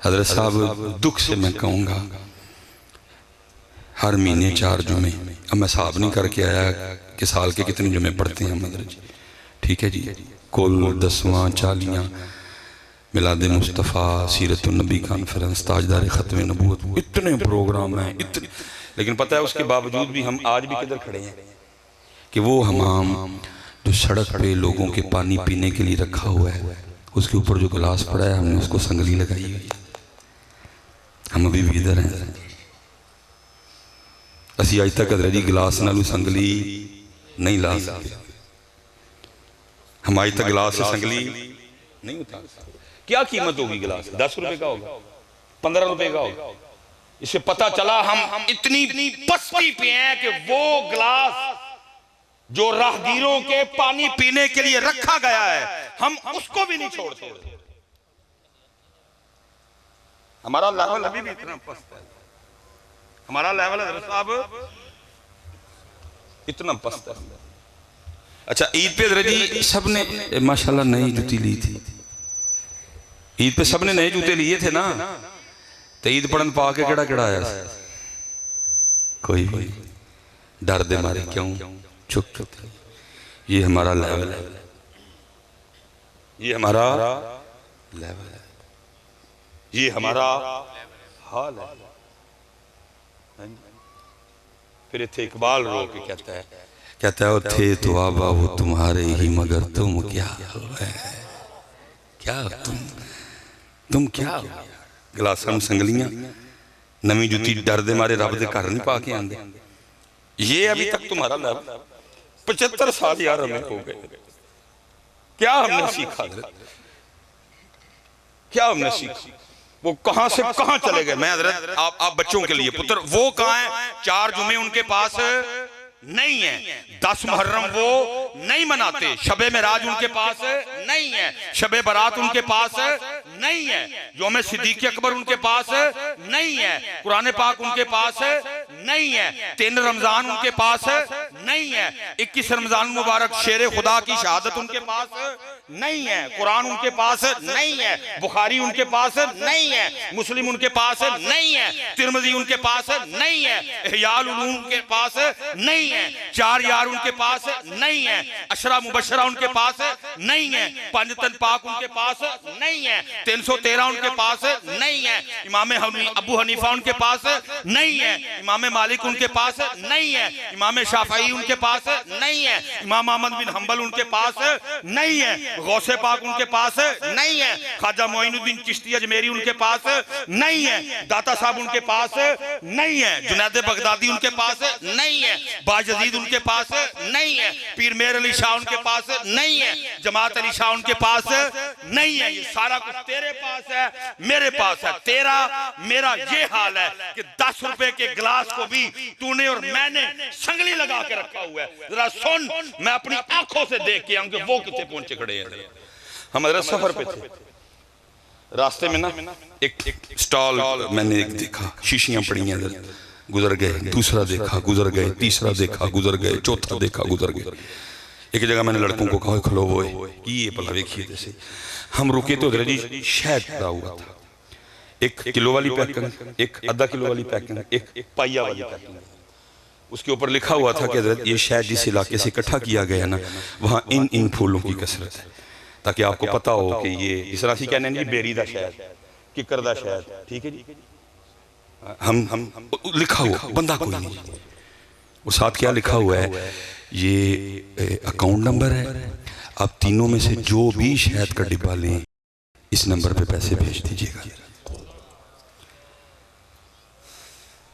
हज़रत साहब? दुख से मैं कहूँगा हर महीने 4 जुमे, अब मैं साहब नहीं करके आया कि साल के कितने जुमे पढ़ते हैं मदर जी, ठीक है जी, कुल 10वां 40 मिलाद मुस्तफ़ा, सीरत नबी कॉन्फ्रेंस, ताजदार ख़त्म नबूवत, इतने प्रोग्राम हैं इतने। लेकिन पता है उसके बावजूद भी हम आज भी किधर खड़े हैं कि वो हमाम जो सड़क पे लोगों के पानी पीने के लिए रखा हुआ है उसके ऊपर जो गिलास पड़ा है हमने उसको संगली लगाई हुई है। हम अभी भी इधर हैं। असी अज तक जी गिलास नालू संगली नहीं ला सकते। हम आज तक गिलास से संगली नहीं उतार सकते। क्या कीमत होगी गिलास? 10 रुपए का होगा, 15 रुपए का होगा। इससे पता चला हम इतनी पस्ती पे हैं कि वो गिलास जो राहगीरों के पानी पीने के लिए रखा गया है हम उसको भी नहीं छोड़ते। हमारा लेवल अभी भी इतना पस्त है, हमारा लेवल साहब इतना पस्त है। अच्छा ईद पे रजी सबने माशाल्लाह नई जूती ली थी। ईद पे सबने नए जूते लिए थे ना, तो ईद पढ़न पा के केड़ा केड़ा आया? कोई डर दे मारे क्यों चुप चुप। ये हमारा लेवल है, ये हमारा लेवल है, ये हमारा हाल है। फिर इत्थे इकबाल रो के कहता है थे तो आबा वो तुम्हारे ही मगर तुम क्या हो? क्या तुम क्या हो? गिलासां संगलियां नवी जुती डर दे मारे रब दे घर नहीं पा के आंदे। ये अभी तक तुम्हारा लेवल 75 साल यार हमें हो गए। क्या हमने सीखा? क्या हमने सीखा? वो कहां से कहां चले गए? मैं हजरत आप बच्चों के लिए पुत्र वो कहां है? 4 जुमे उनके पास नहीं है। 10 मुहर्रम वो नहीं मनाते, शबे मेराज उनके पास नहीं है, शबे बारात उनके पास नहीं है, योम सिद्दीक अकबर उनके पास नहीं है, कुरान पाक उनके पास नहीं है, 3 रमजान उनके पास नहीं है, 21 रमजान मुबारक शेर खुदा की शहादत उनके पास नहीं है, कुरान उनके पास नहीं है, बुखारी उनके पास नहीं है, मुस्लिम उनके पास नहीं है, तिरमिज़ी उनके पास नहीं है, इहयाउल उलूम उनके पास नहीं है, 4 यार उनके पास नहीं है, अशरा मुबशरा उनके पास नहीं है, 5 तन पाक उनके पास नहीं है, 313 उनके पास नहीं है, इमाम अबू हनीफा उनके पास नहीं है, इमाम मालिक उनके पास नहीं है, इमाम शाफई उनके पास नहीं है, इमाम अहमद बिन हंबल उनके पास नहीं है, गौसे पाक उनके पास नहीं है, ख्वाजा मोइनुद्दीन चिश्ती अजमेरी उनके पास नहीं है, दाता साहब उनके पास नहीं है, जुनैद बगदादी उनके पास नहीं है, बायजीद उनके पास नहीं है, पीर मेर अली शाह उनके पास नहीं है, जमात अली शाह उनके पास नहीं है। ये सारा कुछ तेरे पास है, मेरे पास है। तेरा मेरा ये हाल है कि 10 रुपए के गिलास को भी तूने और मैंने संगली लगा के रखा हुआ है। जरा सुन, मैं अपनी आंखों से देख के आऊंगा वो कितने पहुंचे खड़े हैं। हम अदर सफर पे थे, रास्ते में ना एक स्टॉल मैंने एक देखा, शीशियां पड़ी हैं, गुजर गए, दूसरा देखा गुजर गए, तीसरा देखा गुजर गए, चौथा देखा गुजर गए। एक जगह मैंने लड़कों को कहा खलो वो ये भला देखिए। जैसे हम रुके तो उधर जी शहद पड़ा हुआ था, 1 किलो वाली पैकिंग, एक आधा किलो वाली पैकिंग, एक पाइया वाली पैकिंग। उसके ऊपर लिखा हुआ था कि हजरत ये शहद जिस इलाके से इकट्ठा किया गया ना, वहाँ इन फूलों की कसरत है, ताकि आपको पता हो कि ये इस राशि कहने जी बेरी दा शहद, किकर दा शहद, ठीक है जी। हम लिखा हुआ, बंदा कोई नहीं, वो साथ क्या लिखा हुआ है, ये अकाउंट नंबर है, आप तीनों में से जो भी शहद का डिब्बा लें इस नंबर पे पैसे भेज दीजिएगा।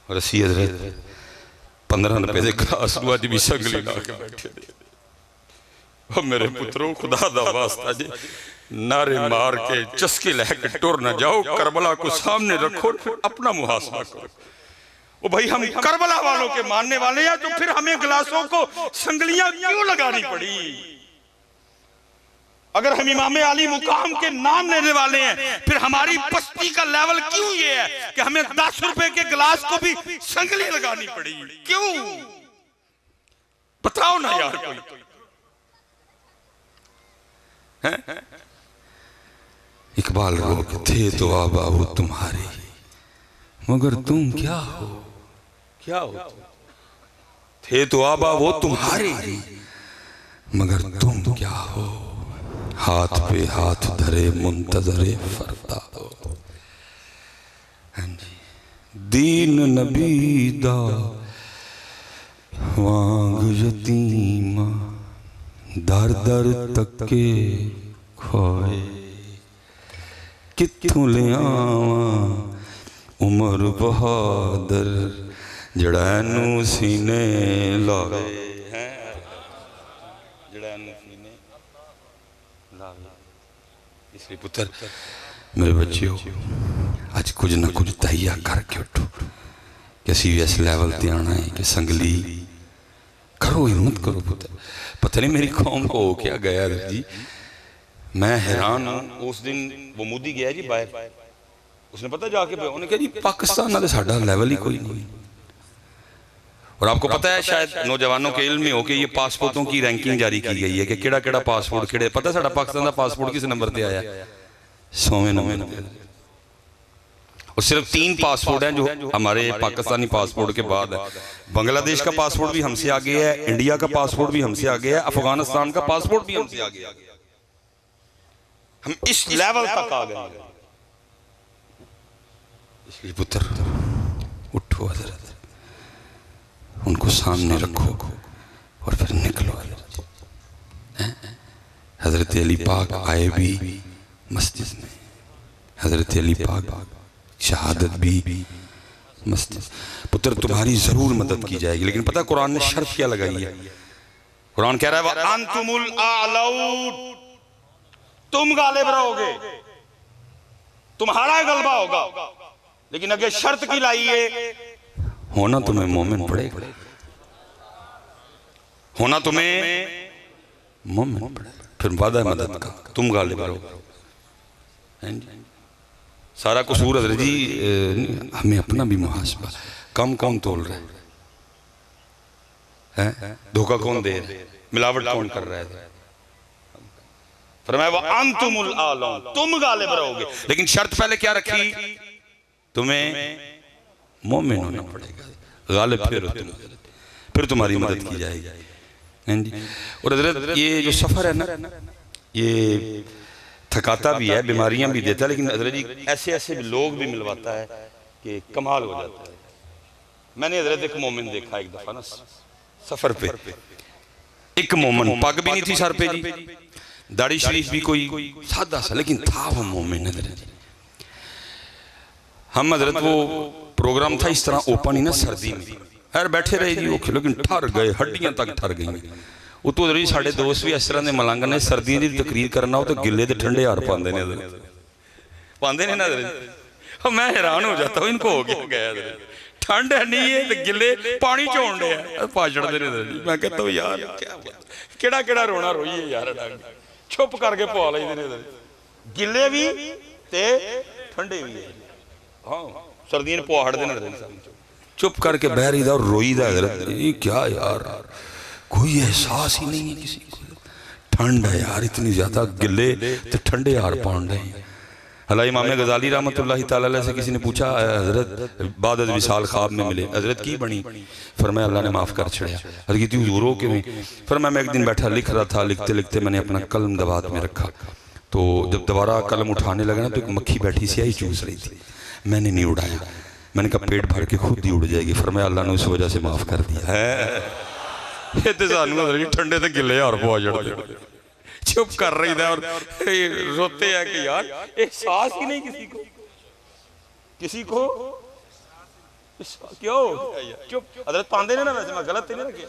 और अस्सी हजरत 15 रुपए के गिलास आज भी संगली ला के बैठे। और मेरे पुत्रों, खुदा दा वास्ता जी नारे मार के चस्के लहके टुर न जाओ, करबला को सामने रखो, फिर अपना मुहासबा करो। ओ भाई, हम करबला वालों के मानने वाले हैं, तो फिर हमें गिलासों को संगलियां क्यों लगानी पड़ी? अगर हम इमाम अली मुकाम के नाम लेने वाले हैं, फिर हमारी पस्ती का लेवल क्यों ये है कि हमें 10 रुपए के गिलास को भी संगली लगानी पड़ी? क्यों? बताओ ना यार कोई। इकबाल रो के थे तो आबा हो तुम्हारे, मगर तुम क्या हो? क्या हो? थे तो आबा वो तुम्हारे, मगर तुम क्या हो? हाथ पे हाथ धरे मुंतजरे फरदा हो। दीन नबी दा वांग यतीमा, दर दर तके खोए, कित्थों ले आवां उमर बहादुर, जड़ा नू सीने लावे, जड़ा नू सीने लावे। इसलिए पुत्र मेरे बच्चों, आज कुछ ना कुछ तैयार करके उठो कि असी इस लेवल ते आना है कि संगली करो, हिम्मत करो पुत्र। पता नहीं मेरी कौम को हो क्या गया जी, मैं हैरान हूँ। उस दिन वो मोदी गया जी बाहर, उसने पता जाके उन्होंने कहा जी पाकिस्तान ना साडा लेवल ही कोई नहीं। और आपको पता है शायद नौजवानों के इल्म में हो कि ये पासपोर्टों की रैंकिंग जारी की गई है कि केड़ा केड़ा पासपोर्ट केड़े, पता साडा पाकिस्तान का पासपोर्ट किस नंबर पे आया? 100वें नंबर। और सिर्फ 3 पासपोर्ट हैं जो हमारे पाकिस्तानी पासपोर्ट के बाद है। बांग्लादेश का पासपोर्ट भी हमसे आगे है, इंडिया का पासपोर्ट भी हमसे आगे है, अफगानिस्तान का पासपोर्ट भी हमसे आगे है। हम इस लेवल तक आ गए। इसलिए पुत्र उठो हजरत, उनको सामने रखो और फिर निकलो। हजरत अली पाक आए भी मस्जिद में, हजरत अली पाक शहादत भी मस्जिद। पुत्र तुम्हारी जरूर मदद की जाएगी, लेकिन पता कुरान ने शर्त क्या लगाई है? कुरान कह रहा है अंतुमुल आलौन, तुम गालिब रहोगे, तुम्हारा गलबा होगा, लेकिन अगर शर्त की लाई है होना तुम्हें मोमिन पड़ेगा। होना तुम्हें मोमिन पड़ेगा। फिर वादा मदद का, तुम गालिब रहोगे। सारा कसूर हज़रत जी हमें अपना भी मुहासबा, कम कौन तोल रहा है, धोखा कौन दे रहा है, मिलावट कौन कर रहा है। फरमाया व अंतुमुल आलौन, तुम गालिब रहोगे। लेकिन शर्त पहले क्या रखी, तुम्हें मोमिन होना पड़ेगा, गालिब फिर तुम्हारी मदद की जाएगी। और हज़रत ये जो सफ़र है ना, ये थकाता भी है, बीमारियां भी देता है, लेकिन हज़रत जी ऐसे ऐसे भी लोग भी मिलवाता है कि कमाल हो जाता है। मैंने हज़रत एक मोमिन देखा एक दफ़ा ना सफ़र पे, एक मोमिन, पग भी नहीं थी सर पे जी, दाढ़ी शरीफ भी कोई सादा सा, लेकिन था वो मोमिन हज़रत जी। हम हज़रत वो प्रोग्राम था इस तरह ओपन ही ना सर्दी में, यार बैठे रहे जी ओके, लेकिन ठर गए, हड्डियां तक ठर गई। उतो जी साढ़े दोस्त भी इस तरह के मलंग ने, सर्दियों की तकरीर करना हो तो गिले तो ठंडे हार पाते हैं पाते हैं ना। मैं हैरान हो जाता हूँ, इनको हो गया ठंड है नहीं है तो गिले पानी चोन रहे पाछड़ते ने। मैं कहता हूँ यार केड़ा केड़ा रोना रोइए यार, चुप करके पवा लेते गिले भी ते ठंडे भी। हाँ सर्दियों पवा हटते ने, चुप करके बह रही था और रोई था। क्या यार कोई एहसास ही नहीं है किसी को, ठंड है यार इतनी ज्यादा, गिले तो ठंडे हार पाउंड है। हला इमाम गजाली रहमतुल्लाह तआला अलैह से किसी ने पूछा हजरत बाद विसाल ख्वाब में मिले, हजरत की बनी? फरमाया अल्लाह ने माफ़ कर छड़िया। हर की हुजूरों के में फरमाया मैं एक दिन बैठा लिख रहा था, लिखते लिखते मैंने अपना कलम दबात में रखा, तो जब दोबारा कलम उठाने लगा ना तो एक मक्खी बैठी स्याही चूस रही थी, मैंने नहीं उड़ाया, मैंने कहा पेट भर के खुद ही उड़ जाएगी। फरमाया अल्लाह ने उस वजह से माफ़ कर दिया है। ठंडे से गिले यार चुप कर रही था और रोते हैं कि यार एहसास ही नहीं किसी को क्यों चुप। हजरत पांदे ने ना, वैसे मैं गलत नहीं रखे,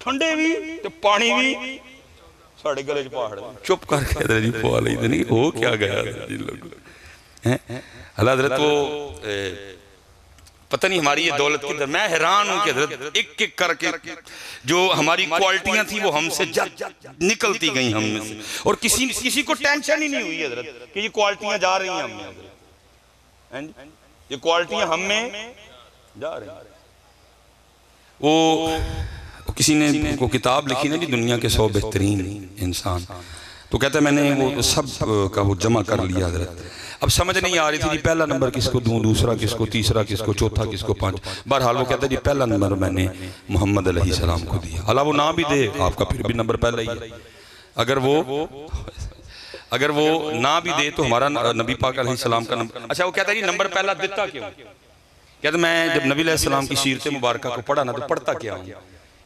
ठंडे भी तो पानी भी साढ़े गले च पहाड़ चुप करके जी पवा लेते नहीं हो क्या गया हजरत वो पता नहीं हमारी ये दौलत किधर। मैं हैरान हूं कि हजरत एक एक करके जो हमारी क्वालिटियां थी वो हमसे निकलती गई हम में से, और किसी को टेंशन ही नहीं हुई हजरत कि ये क्वालिटियां जा रही हैं हम में, ये क्वालिटियां हम में जा रही हैं। वो किसी ने को किताब लिखी ना जी दुनिया के 100 बेहतरीन इंसान, तो कहते मैंने वो सब का वो जमा कर लिया हजरत। अब समझ नहीं आ रही थी जी पहला नंबर किसको दूं, दूसरा किसको, तीसरा किसको, चौथा किसको, पांच। बहरहाल वो कहता जी पहला नंबर मैंने मोहम्मद अलैहिस्सलाम को दिया। अल्लाह वो ना भी दे आपका फिर भी नंबर पहला ही है। अगर वो ना भी दे तो हमारा नबी पाक अलैहिस्सलाम का नंबर। अच्छा वो कहता है जी नंबर पहला देता क्यों? कहते मैं जब नबी अलैहिस्सलाम की सीरत मुबारक को पढ़ा ना तो पढ़ता क्या हूँ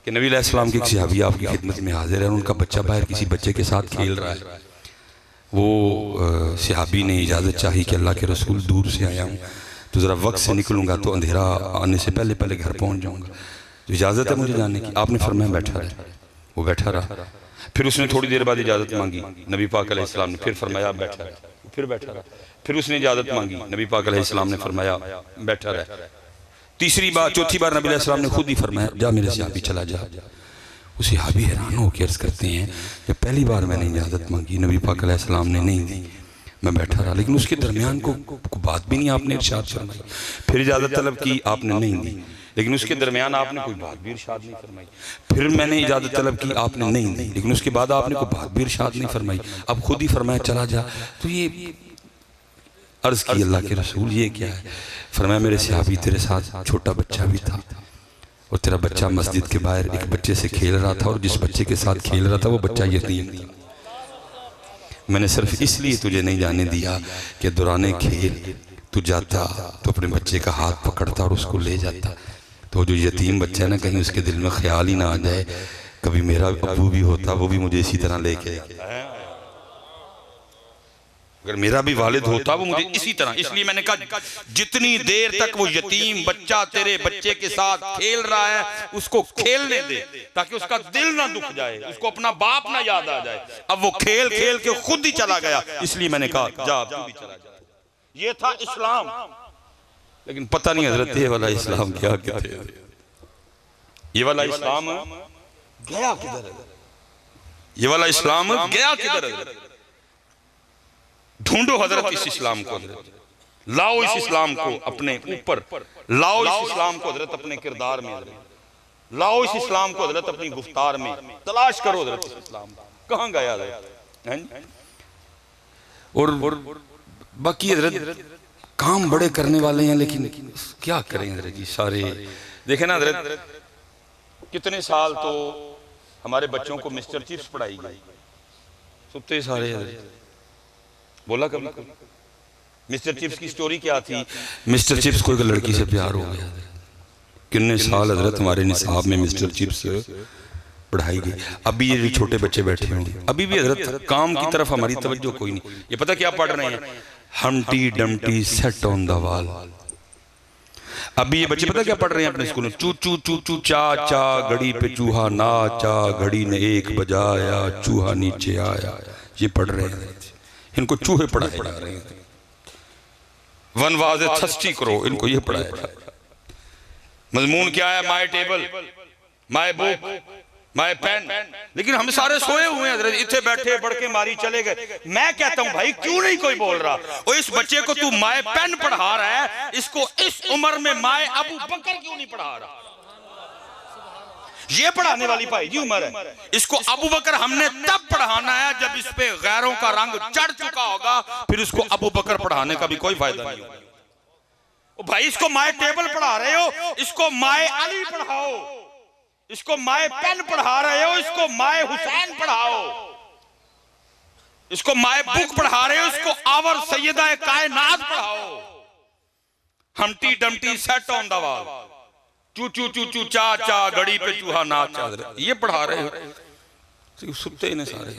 कि नबी अलैहिस्सलाम की एक सहाबी आपकी खिदमत में हाजिर है, उनका बच्चा बाहर किसी बच्चे के साथ खेल रहा है। वो सहाबी ने इजाज़त चाही कि अल्लाह के रसूल दूर से आया हूँ तो ज़रा वक्त से निकलूँगा तो अंधेरा आने से पहले पहले घर पहुँच जाऊँगा, तो इजाज़त है मुझे जाने की? आपने फरमाया बैठा रहा। वो बैठा रहा, फिर उसने थोड़ी देर बाद इजाज़त मांगी नबी पाक अलैहिस्सलाम ने, फिर फरमाया आप बैठा रहा, फिर बैठा रहा, फिर उसने इजाज़त मांगी नबी पाक अलैहिस्सलाम ने फरमाया बैठा रहा, तीसरी बार चौथी बार नबी अलैहिस्सलाम ने खुद ही फरमाया जा मेरे सहाबी चला जा। उस सहाबी हैरान होकर अर्ज़ करते हैं कि पहली बार मैंने इजाज़त मांगी नबी पाक अलैहिस्सलाम ने नहीं दी, मैं बैठा रहा, लेकिन उसके दरमियान को बात भी नहीं आपने इरशाद फरमाई। फिर इजाज़त तलब की आपने नहीं दी, लेकिन उसके दरमियान आपने कोई बात भी इरशाद नहीं फरमाई। फिर मैंने इजाज़त तलब की आपने नहीं दी, लेकिन उसके बाद आपने कोई बात भी इरशाद नहीं फरमाई। अब खुद ही फरमाया चला जा। तो ये अर्ज़ की अल्लाह के रसूल ये क्या है? फरमाया मेरे सहाबी तेरे साथ छोटा बच्चा भी था और तेरा बच्चा मस्जिद के बाहर एक बच्चे से खेल रहा था और जिस बच्चे के साथ खेल रहा था वो बच्चा यतीम था। मैंने सिर्फ इसलिए तुझे नहीं जाने दिया कि दौराने खेल तू जाता तो अपने बच्चे का हाथ पकड़ता और उसको ले जाता, तो जो यतीम बच्चा है ना कहीं उसके दिल में ख्याल ही ना आ जाए कभी मेरा अबू भी होता वो भी मुझे इसी तरह लेके, अगर मेरा भी वालिद होता वो मुझे इसी तरह। इसलिए मैंने कहा जितनी देर तक वो यतीम बच्चा तेरे बच्चे के साथ खेल रहा है उसको खेलने दे ताकि उसका दिल ना दुख जाए, उसको अपना बाप ना याद आ जाए। अब वो खेल खेल के खुद ही चला गया, इसलिए मैंने कहा जा तू भी चला जा। ये था इस्लाम, लेकिन पता नहीं हजरत ये वाला इस्लाम क्या थे। ये वाला इस्लाम गया किधर है? ये वाला इस्लाम गया किधर है? ढूंढो हजरत इस इस्लाम को, लाओ इस इस्लाम को अपने ऊपर, लाओ इस इस्लाम को हजरत अपने किरदार में, लाओ इस इस्लाम को हजरत अपनी गुफ्तार में, तलाश करो हजरत इस इस्लाम को, कहां गया है? और बाकी हजरत काम बड़े करने वाले हैं, लेकिन क्या करें हजरत जी? सारे देखे ना हजरत, कितने साल तो हमारे बच्चों को मिस्टर चिप्स पढ़ाई गई, सुनते सारे हजरत। बोला कभी मिस्टर चिप्स की स्टोरी क्या थी? मिस्टर चिप्स को एक लड़की से प्यार हो गया, कितने साल हजरत हमारे निसाब में मिस्टर चिप्स पढ़ाई गई। अभी ये छोटे बच्चे बैठे होंगे, अभी भी हजरत काम की तरफ हमारी तवज्जो कोई नहीं। ये पता क्या पढ़ रहे हैं? Humpty Dumpty set on the wall. अभी ये बच्चे पता क्या पढ़ रहे हैं अपने स्कूल में? चू चू चू चू चा चा, घड़ी पे चूहा नाचा, घड़ी ने एक बजाया, चूहा नीचे आया। ये पढ़ रहे हैं, इनको चूहे पढ़ाए जा रहे हैं। वन वाज थर्स्टी करो, इनको ये पढ़ाया जा रहा है। मजमून क्या है? My table, my book, my pen. लेकिन हम सारे सोए हुए हैं, इतने बैठे बढ़ के मारी चले गए। मैं कहता हूं भाई क्यों नहीं कोई बोल रहा? और इस बच्चे को तू माय पेन पढ़ा रहा है, इसको इस उम्र में माय अबू बकर क्यों नहीं पढ़ा रहा? ये पढ़ाने वाली भाई जी उम्र है। इसको अबू बकर हमने तब पढ़ाना है जब इस पे गैरों का रंग चढ़ चुका होगा, फिर इसको अबू बकर पढ़ाने का भी कोई फायदा नहीं होगा। ओ भाई इसको माय टेबल पढ़ा रहे हो, इसको माय अली पढ़ाओ। इसको माय पेन पढ़ा रहे हो, इसको माय हुसैन पढ़ाओ। इसको माय बुक पढ़ा रहे हो, इसको आवर सैयदा कायनात पढ़ाओ। Humpty Dumpty set on the wall, चू चू चू चू चा चा, घड़ी पे चूहा नाचा, ये पढ़ा रहे हो। सुनते इन्हें सारे।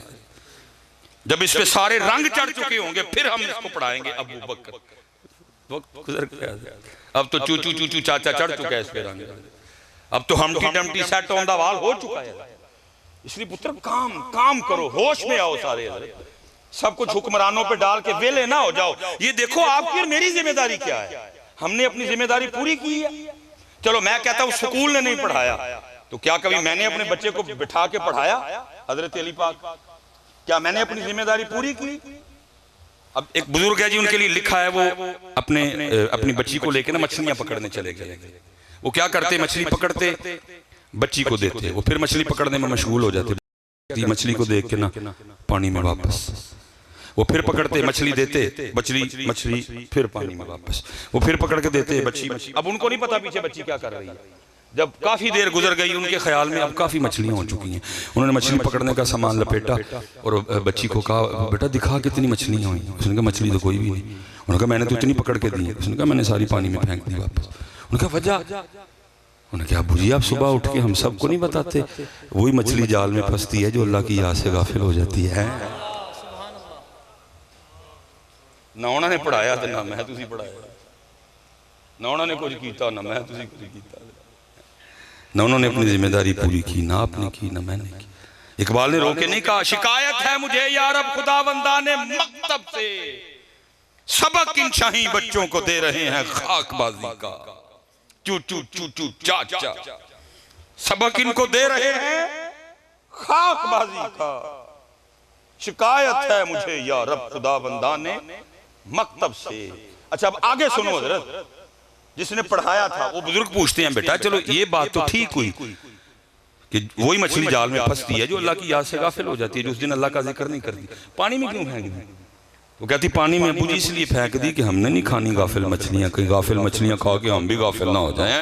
जब इस पे सारे रंग चढ़ चुके होंगे फिर हम इसको पढ़ाएंगे अबू बकर। वक्त गुजर गया, अब तो चू चू चू चू चा चा चढ़ चुका है इस पे रंग। अब तो Humpty Dumpty set on the wall हो चुका है। इसलिए पुत्र काम काम करो, होश में आओ सारे। सब कुछ हुक्मरानों पे डाल के वेले ना हो जाओ। ये देखो आपकी और मेरी जिम्मेदारी क्या है। हमने अपनी जिम्मेदारी पूरी की है। चलो मैं कहता हूं स्कूल ने नहीं पढ़ाया, तो क्या कभी मैंने अपने बच्चे को बिठा के पढ़ाया? हजरत अली पाक, क्या मैंने अपनी जिम्मेदारी पूरी की? अब एक बुजुर्ग है जी, उनके लिए लिखा है, वो अपनी बच्ची को लेकर ना मछलियां पकड़ने चले गए। वो क्या करते? मछली पकड़ते, बच्ची को देते, वो फिर मछली पकड़ने में मशगूल हो जाते। मछली को देख के ना पानी में वापस, वो फिर पकड़ते, मछली देते, मछली फिर पानी में वापस, वो फिर पकड़ के देते बच्ची। अब उनको नहीं पता पीछे बच्ची क्या कर रही है। जब काफी देर गुजर गई, उनके ख्याल में अब काफी मछलियां हो चुकी हैं। उन्होंने मछली पकड़ने का सामान लपेटा और बच्ची को कहा, बेटा दिखा कितनी मछलियां हुई। उसने कहा मछली तो कोई भी नहीं। उन्होंने कहा मैंने तो इतनी पकड़ के दी। उसने कहा मैंने सारी पानी में फेंक दी वापस। उन्होंने कहा वजह? उन्होंने कहा बुझी आप सुबह उठ के हम सबको नहीं बताते, वही मछली जाल में फंसती है जो अल्लाह की याद से गाफिल हो जाती है। ना उन्होंने पढ़ाया ना मैं तुसी पढ़ाया, ना उन्होंने कुछ किया ना मैं तुसी कुछ किया, ना उन्होंने अपनी जिम्मेदारी पूरी की, ना आपने की ना मैंने की। इकबाल ने रोके नहीं कहा शिकायत है मुझे यार अब खुदावंदा ने मकतब से, सबक इन शाही बच्चों को दे रहे हैं खाकबाजी का, चू चू चू चू चा चा, सबक इनको दे रहे हैं खाकबाजी का। शिकायत है मुझे या रब खुदावंदा ने मकतब से। अच्छा अब आगे सुनो हजरत, जिसने पढ़ाया था वो बुजुर्ग पूछते हैं बेटा चलो ये बात तो ठीक हुई कि वही मछली जाल में फंसती है जो अल्लाह की याद से गाफिल हो जाती है, जो उस दिन अल्लाह का जिक्र नहीं करती, पानी में क्यों फेंक दी? वो कहती पानी में अबू जी इसलिए फेंक दी कि हमने नहीं खानी गाफिल मछलियां, कहीं गाफिल मछलियां खा के हम भी गाफिल ना हो जाएं,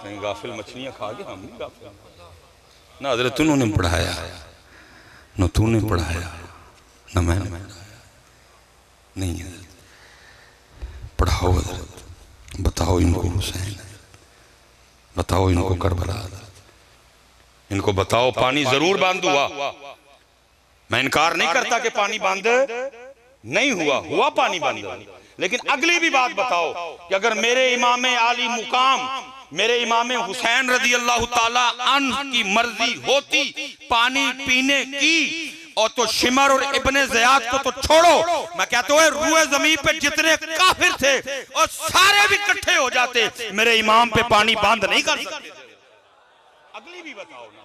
कहीं गाफिल मछलियां खा के हम भी गाफिल ना। हजरत उन्होंने पढ़ाया न तूने पढ़ाया न मैंने पढ़ाया, नहीं है पढ़ाओ हजरत, बताओ इनको हुसैन, बताओ इनको करबला, इनको बताओ पानी जरूर बंद हुआ। मैं इनकार नहीं करता कि पानी बंद नहीं हुआ, हुआ पानी बंद, लेकिन अगली भी बात बताओ कि अगर मेरे इमाम आली मुकाम मेरे इमाम हुसैन रजी अल्लाह ताला अन्हु की मर्जी होती पानी पीने की, और तो शिमर और इब्ने ज़ियाद को तो छोड़ो, मैं कहता हूं रूए ज़मीन पे जितने काफिर थे और सारे भी इकट्ठे हो जाते, मेरे इमाम पे पानी बंद नहीं कर सकते। अगली भी बताओ ना।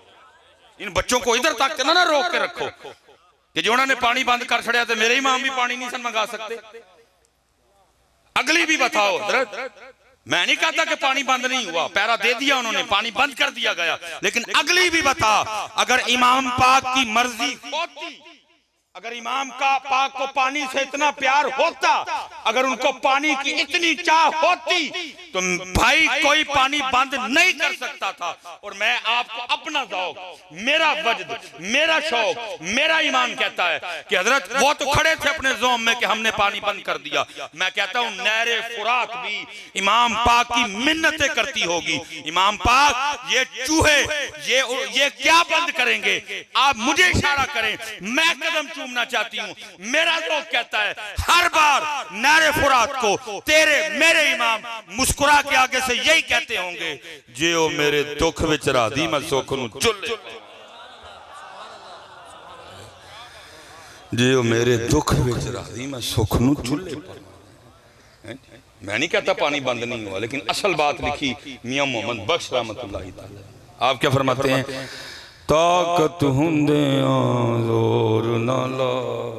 इन बच्चों को इधर तक ना रोक के रखो कि जो उन्होंने पानी बंद कर छड़िया तो मेरे इमाम भी पानी नहीं सन मंगा सकते। अगली भी बताओ हजरत। मैं नहीं कहता कि पानी बंद नहीं हुआ, पैरा दे दिया उन्होंने, पानी बंद कर दिया गया, लेकिन अगली भी बता, अगर इमाम पाक की मर्जी होती, अगर इमाम का पाक को पानी से इतना प्यार होता, अगर उनको पानी की इतनी चाह होती, तो भाई कोई पानी बंद नहीं कर सकता था। और मैं आपको अपना ज़ौक़, मेरा वजद, मेरा शौक, मेरा ईमान कहता है कि हजरत वो तो खड़े थे अपने ज़ोम में कि हमने पानी बंद कर दिया। मैं कहता हूं नहरे फुरात भी इमाम पाक की मिन्नतें करती होगी, इमाम पाक ये चूहे ये क्या बंद करेंगे, आप मुझे इशारा करें, मैं कदम चूमना चाहती हूं। मेरा लोग कहता है हर बार नारे फुरात को तेरे मेरे इमाम मुस्कुरा के आगे से यही कहते होंगे, जियो मेरे दुख विच राधी मैं सुख नूं चुल्ले, जियो मेरे दुख विच राधी मैं सुख नूं चुल्ले। मैं नहीं कहता पानी बंद नहीं हुआ, लेकिन असल बात लिखी मियां मोहम्मद बख्श रहमतुल्लाह तआला। आप क्या फरमाते हैं, ताकत हुंदे जोर न लाया।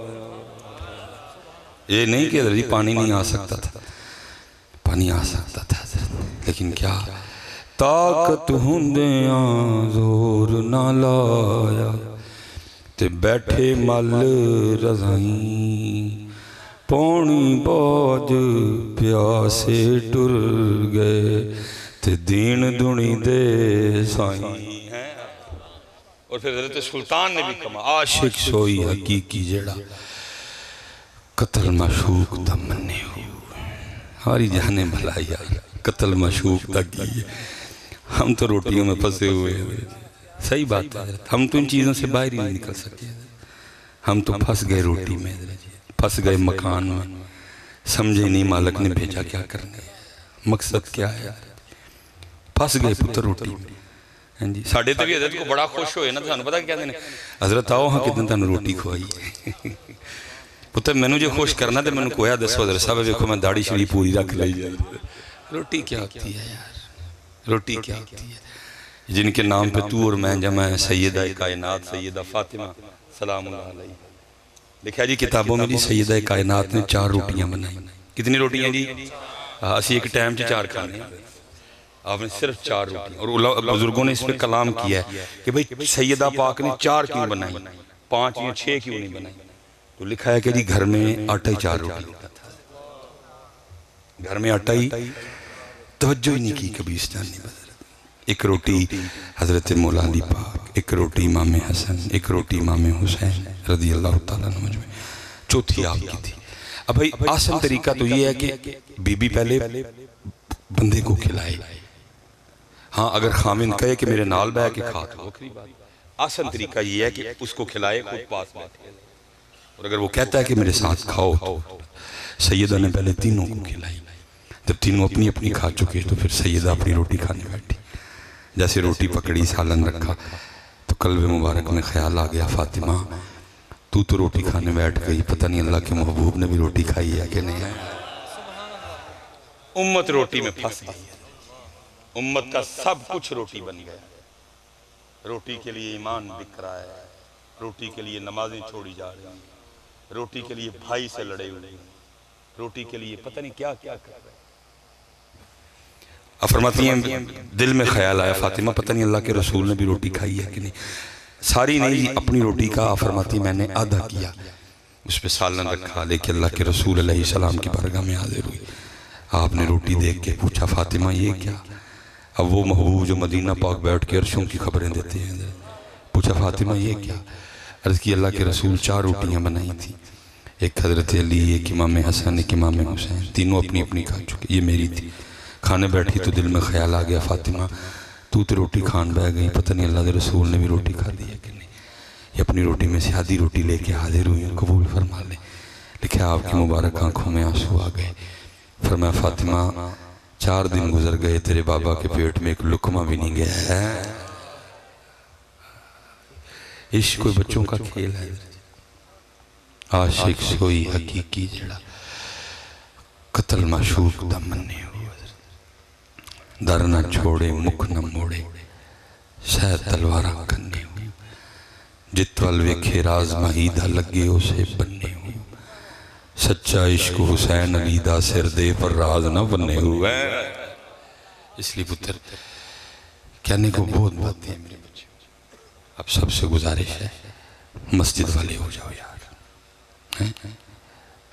ये नहीं कि जी पानी नहीं आ सकता था, पानी आ सकता था, लेकिन क्या ताकत हुंदे जोर न लाया, ते बैठे मल रज़ाई, पौनी बाज प्यासे टुर गए, ते दीन दुनी दे साई। और फिर हज़रत सुल्तान ने भी कहा, आशिक सोई हकीकी जेड़ा कत्ल मशूक दा मन्ने हो। हमारी जाने भलाई आई, कत्ल मशूक दा की, हम तो रोटियों में फंसे हुए हैं। सही बात है, हम तो इन चीज़ों से बाहर ही नहीं निकल सकते। हम तो फंस गए रोटी में, फंस गए मकान में, समझे नहीं मालिक ने भेजा क्या करने, मकसद क्या है, फंस गए पुत्र रोटी में। हाँ जी, साढ़े तो भी हजरत को बड़ा खुश होए ना, तो पता क्या कहते हैं, हजरत आओ हाँ कितने तुम रोटी खुआई है। पुत्र मैनू जो खुश करना तो मैंने कोया दसो हजरत साहब, देखो मैं दाढ़ी शड़ी पूरी रख ली जाए। रोटी क्या होती है यार, रोटी क्या होती है, जिनके नाम पे तू और मैं जमा है, सैयदा कायनात सैयदा फातिमा सलामुल्लाह अलैहा। लिखा जी किताबों में जी सैयदा कायनात ने 4 रोटियां बनाई। कितनी रोटियां जी, असी एक टाइम च 4 खाने, आपने सिर्फ 4 रोटियां। और बुजुर्गों ने इस पर कलाम किया है कि भाई सैयदा पाक ने 4 क्यों बनाई, 5 या 6 क्यों नहीं बनाई। तो लिखा है कि जी घर में आटा ही 4 रोटी होता था, घर में आटा ही, तवज्जो ही नहीं की कभी इस जाने बदल। एक रोटी हजरत मौला अली पाक, एक रोटी इमाम हसन, एक रोटी इमाम हुसैन रज़ी अल्लाह तआला अन्हु में, चौथी आपकी थी। अब भाई आसान तरीका तो ये है कि बीबी पहले बंदे को खिलाए। हाँ अगर खामिन कहे कि मेरे नाल बैठ के खा तो वक्री बात, आसान तरीका ये है कि उसको खिलाए, खुद पास बैठे। और अगर वो कहता है कि मेरे साथ खाओ, तो सैयदा ने पहले तीनों को खिलाई। जब तीनों अपनी अपनी खा चुके तो फिर सैयदा अपनी रोटी खाने बैठी। जैसे रोटी पकड़ी, सालन रखा, तो कल्ब मुबारक में ख्याल आ गया, फातिमा तू तो रोटी खाने बैठ गई, पता नहीं अल्लाह के महबूब ने भी रोटी खाई है कि नहीं है। उम्मत रोटी में फंस गई, उम्मत का सब कुछ रोटी बन गया। रोटी के लिए ईमान बिक रहा है, रोटी के लिए नमाजें छोड़ी जा रही हैं, रोटी के लिए भाई से लड़े हुए, रोटी के लिए पता नहीं क्या क्या कर रहे हैं। फरमाती हैं दिल में ख्याल आया, फातिमा पता नहीं अल्लाह के रसूल ने भी रोटी खाई है कि नहीं। सारी नहीं, अपनी रोटी का फरमाती मैंने आधा किया, उस पर सालन रखा, लेकिन अल्लाह के रसूल अलैहिस्सलाम की बारगाह में हाजिर हुई। आपने रोटी देख के पूछा, फातिमा ये क्या। अब वो महबूब जो मदीना पाक बैठ के अर्शों की खबरें देते हैं, पूछा फातिमा ये क्या। अर्ज़ की अल्लाह के रसूल 4 रोटियां बनाई थी, एक हज़रत अली, एक इमाम हसन, एक इमाम हुसैन, तीनों अपनी अपनी खा चुके, ये मेरी थी। खाने बैठी तो दिल में ख्याल आ गया, फातिमा तू तो रोटी खान बह गई, पता नहीं अल्लाह के रसूल ने भी रोटी खा दी है कि नहीं। ये अपनी रोटी में से आधी रोटी लेके हाजिर हुई, कबूल फरमा ले। लिखा आपकी मुबारक आंखों में आंसू आ गए। फरमाया फातिमा 4 दिन गुजर गए, तेरे बाबा के पेट में एक लुकमा भी नहीं गया है। इश्क कोई बच्चों का खेल है, आशिक सोई हकीकी जेड़ा कत्ल माशूक दा मन्ने हो, दर न छोड़े मुख न मोड़े, शायद तलवारा कन्ने हो, जित वल वेखे राज महीदा लगे उसे बन्ने हो, सच्चा इश्क हुसैन अली दा सिर दे पर राज न बन्ने हुए। इसलिए पुत्र कहने को बहुत बातें हैं मेरे बच्चे। अब सबसे गुजारिश है मस्जिद वाले हो जाओ यार, हैं?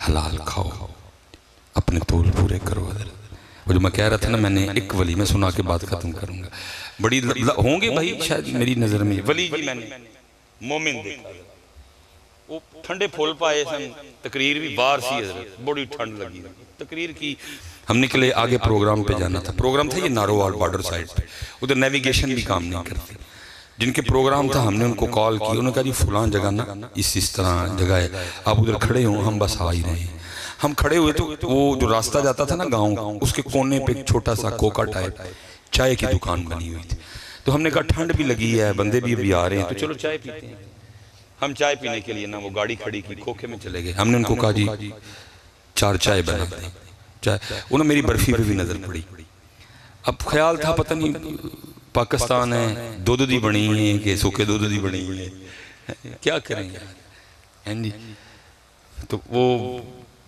हलाल खाओ, अपने तोल पूरे करो। वो जो मैं कह रहा था ना, मैंने एक वली में सुना के बात खत्म करूंगा। बड़ी होंगे भाई शायद मेरी नज़र में वली जी, मैंने मोमिन देखा, वो ठंडे फुल पाए सन, तकरीर भी बाहर सी हजरत, बड़ी ठंड लगी, तकरीर की। हम निकले आगे प्रोग्राम पे जाना था, प्रोग्राम था ये नारोवाल बॉर्डर साइड पे, उधर नेविगेशन भी काम नहीं करती। जिनके प्रोग्राम था हमने उनको कॉल की, उन्होंने कहा जी फलां जगह ना इस तरह जगह है, आप उधर खड़े हो, हम बस आ ही रहे हैं। हम खड़े हुए तो वो जो रास्ता जाता था ना गाँव, उसके कोने पे एक छोटा सा कोका टाइप चाय की दुकान बनी हुई थी। तो हमने कहा ठंड भी लगी है, बंदे भी अभी आ रहे हैं, तो चलो चाय पीते हैं। हम चाय पीने के लिए ना वो गाड़ी खड़ी की, खोखे में चले गए। हमने उनको कहा जी 4 चाय बना दें चाय। उन्हें मेरी बर्फी पे भी नजर पड़ी। अब ख्याल था पता नहीं पाकिस्तान है, दूध दी बनी है कि सूखे दूध दी बनी है, क्या करेंगे हैं जी। तो वो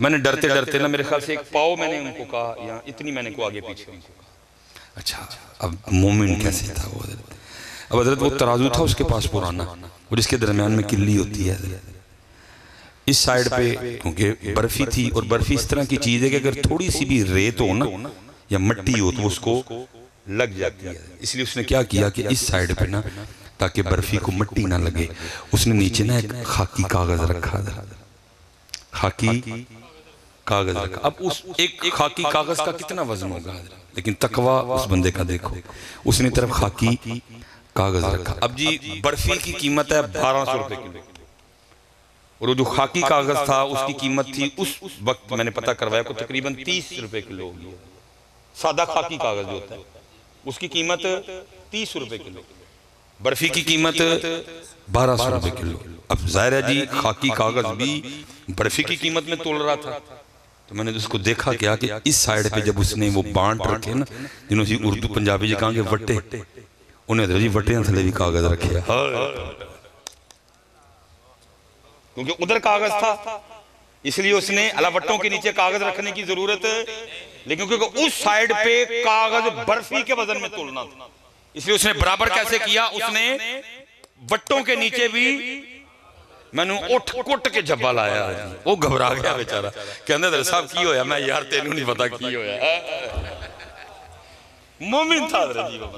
मैंने डरते डरते ना, मेरे ख्याल से एक पाव मैंने उनको कहा, या इतनी मैंने को आगे पीछे उनको कहा। अच्छा अब मोमिन कैसे था वो? अब हजरत वो तराजू था उसके पास पुराना, और इसके दरमियान में किल्ली होती है इस साइड पे, क्योंकि बर्फी थी। और बर्फी इस तरह की चीज है कि अगर थोड़ी सी भी रेत हो ना या मिट्टी हो तो उसको लग जाती है। इसलिए उसने क्या किया कि इस साइड पे ना, ताकि बर्फी को मिट्टी ना लगे, उसने नीचे ना एक खाकी कागज रखा था, खाकी कागज रखा। अब उस एक खाकी कागज का कितना वजन होगा, लेकिन तकवा उस बंदे का देखो, उसने तरफ खाकी कागज रखा। अब जी बर्फी की कीमत है 1200 रुपए किलो, और वो जो खाकी कागज था उसकी कीमत थी उस वक्त मैंने पता करवाया को तकरीबन 30 रुपए किलो होगी। सादा खाकी कागज जो होता है उसकी कीमत 30 रुपए किलो, बर्फी की कीमत 1200 रुपए किलो। अब जाहिर है जी खाकी कागज भी बर्फी की कीमत में तोल रहा था। तो मैंने उसको देखा क्या कि इस साइड पे जब उसने वो बांट रखे ना, जिन्होंने उर्दू पंजाबी जो कहेंगे वट्टे, उन्हें जी वट्टियां थले भी कागज रखे, क्योंकि उधर कागज था इसलिए उसने अलावट्टों के नीचे कागज रखने की जरूरत, लेकिन क्योंकि उस साइड पे कागज बर्फी के वजन में तोलना था, इसलिए उसने बराबर कैसे किया, उसने वट्टों के नीचे भी मैंने उठ कुट के जब्बा लाया। वो घबरा गया बेचारा, कहने दर साहब की होया, मैं यार तेनू नहीं पता की होया। मोमिन था जी वो,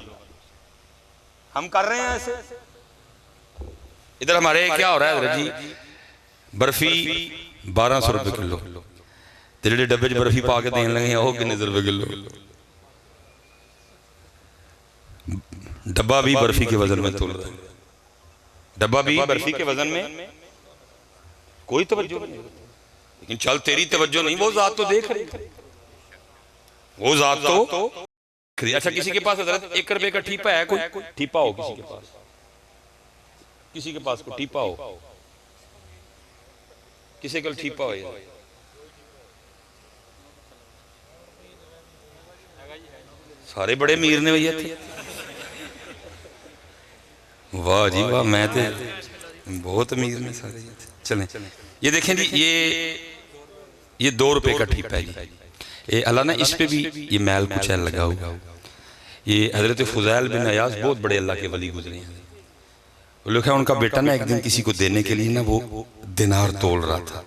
हम कर रहे हैं ऐसे। इधर हमारे क्या हो रहा है जी, बर्फी 1200 रुपए किलो, तेरे डब्बे च बर्फी पा के देने लगे वो कितने रुपए किलो, डब्बा भी बर्फी के वजन में तोल रहा है, डब्बा भी बर्फी के वजन में कोई तवज्जो नहीं, लेकिन चल तेरी तवज्जो नहीं, वो जात तो देख रही, वो जात तो। अच्छा किसी के पास हजरत 1 रुपए का ठीपा है, कोई ठीपा हो किसी के पास, किसी के पास कोई ठीपा हो, किसी को ठीपा हो यार, सारे बड़े अमीर ने भैया थे, वाह जी वाह, मैं तो बहुत अमीर ने सारे। चलें ये देखें जी, ये 2 रुपए का ठीपा है जी, ये अल्लाह ना इस पे भी ये मैल कुछ लगा हुआ। ये हजरत फुज़ैल बिन अयाज बहुत बड़े अल्लाह के वली गुजरे हैं। वो लिखा उनका बेटा ना एक दिन किसी को देने के लिए ना वो दिनार तोल रहा था,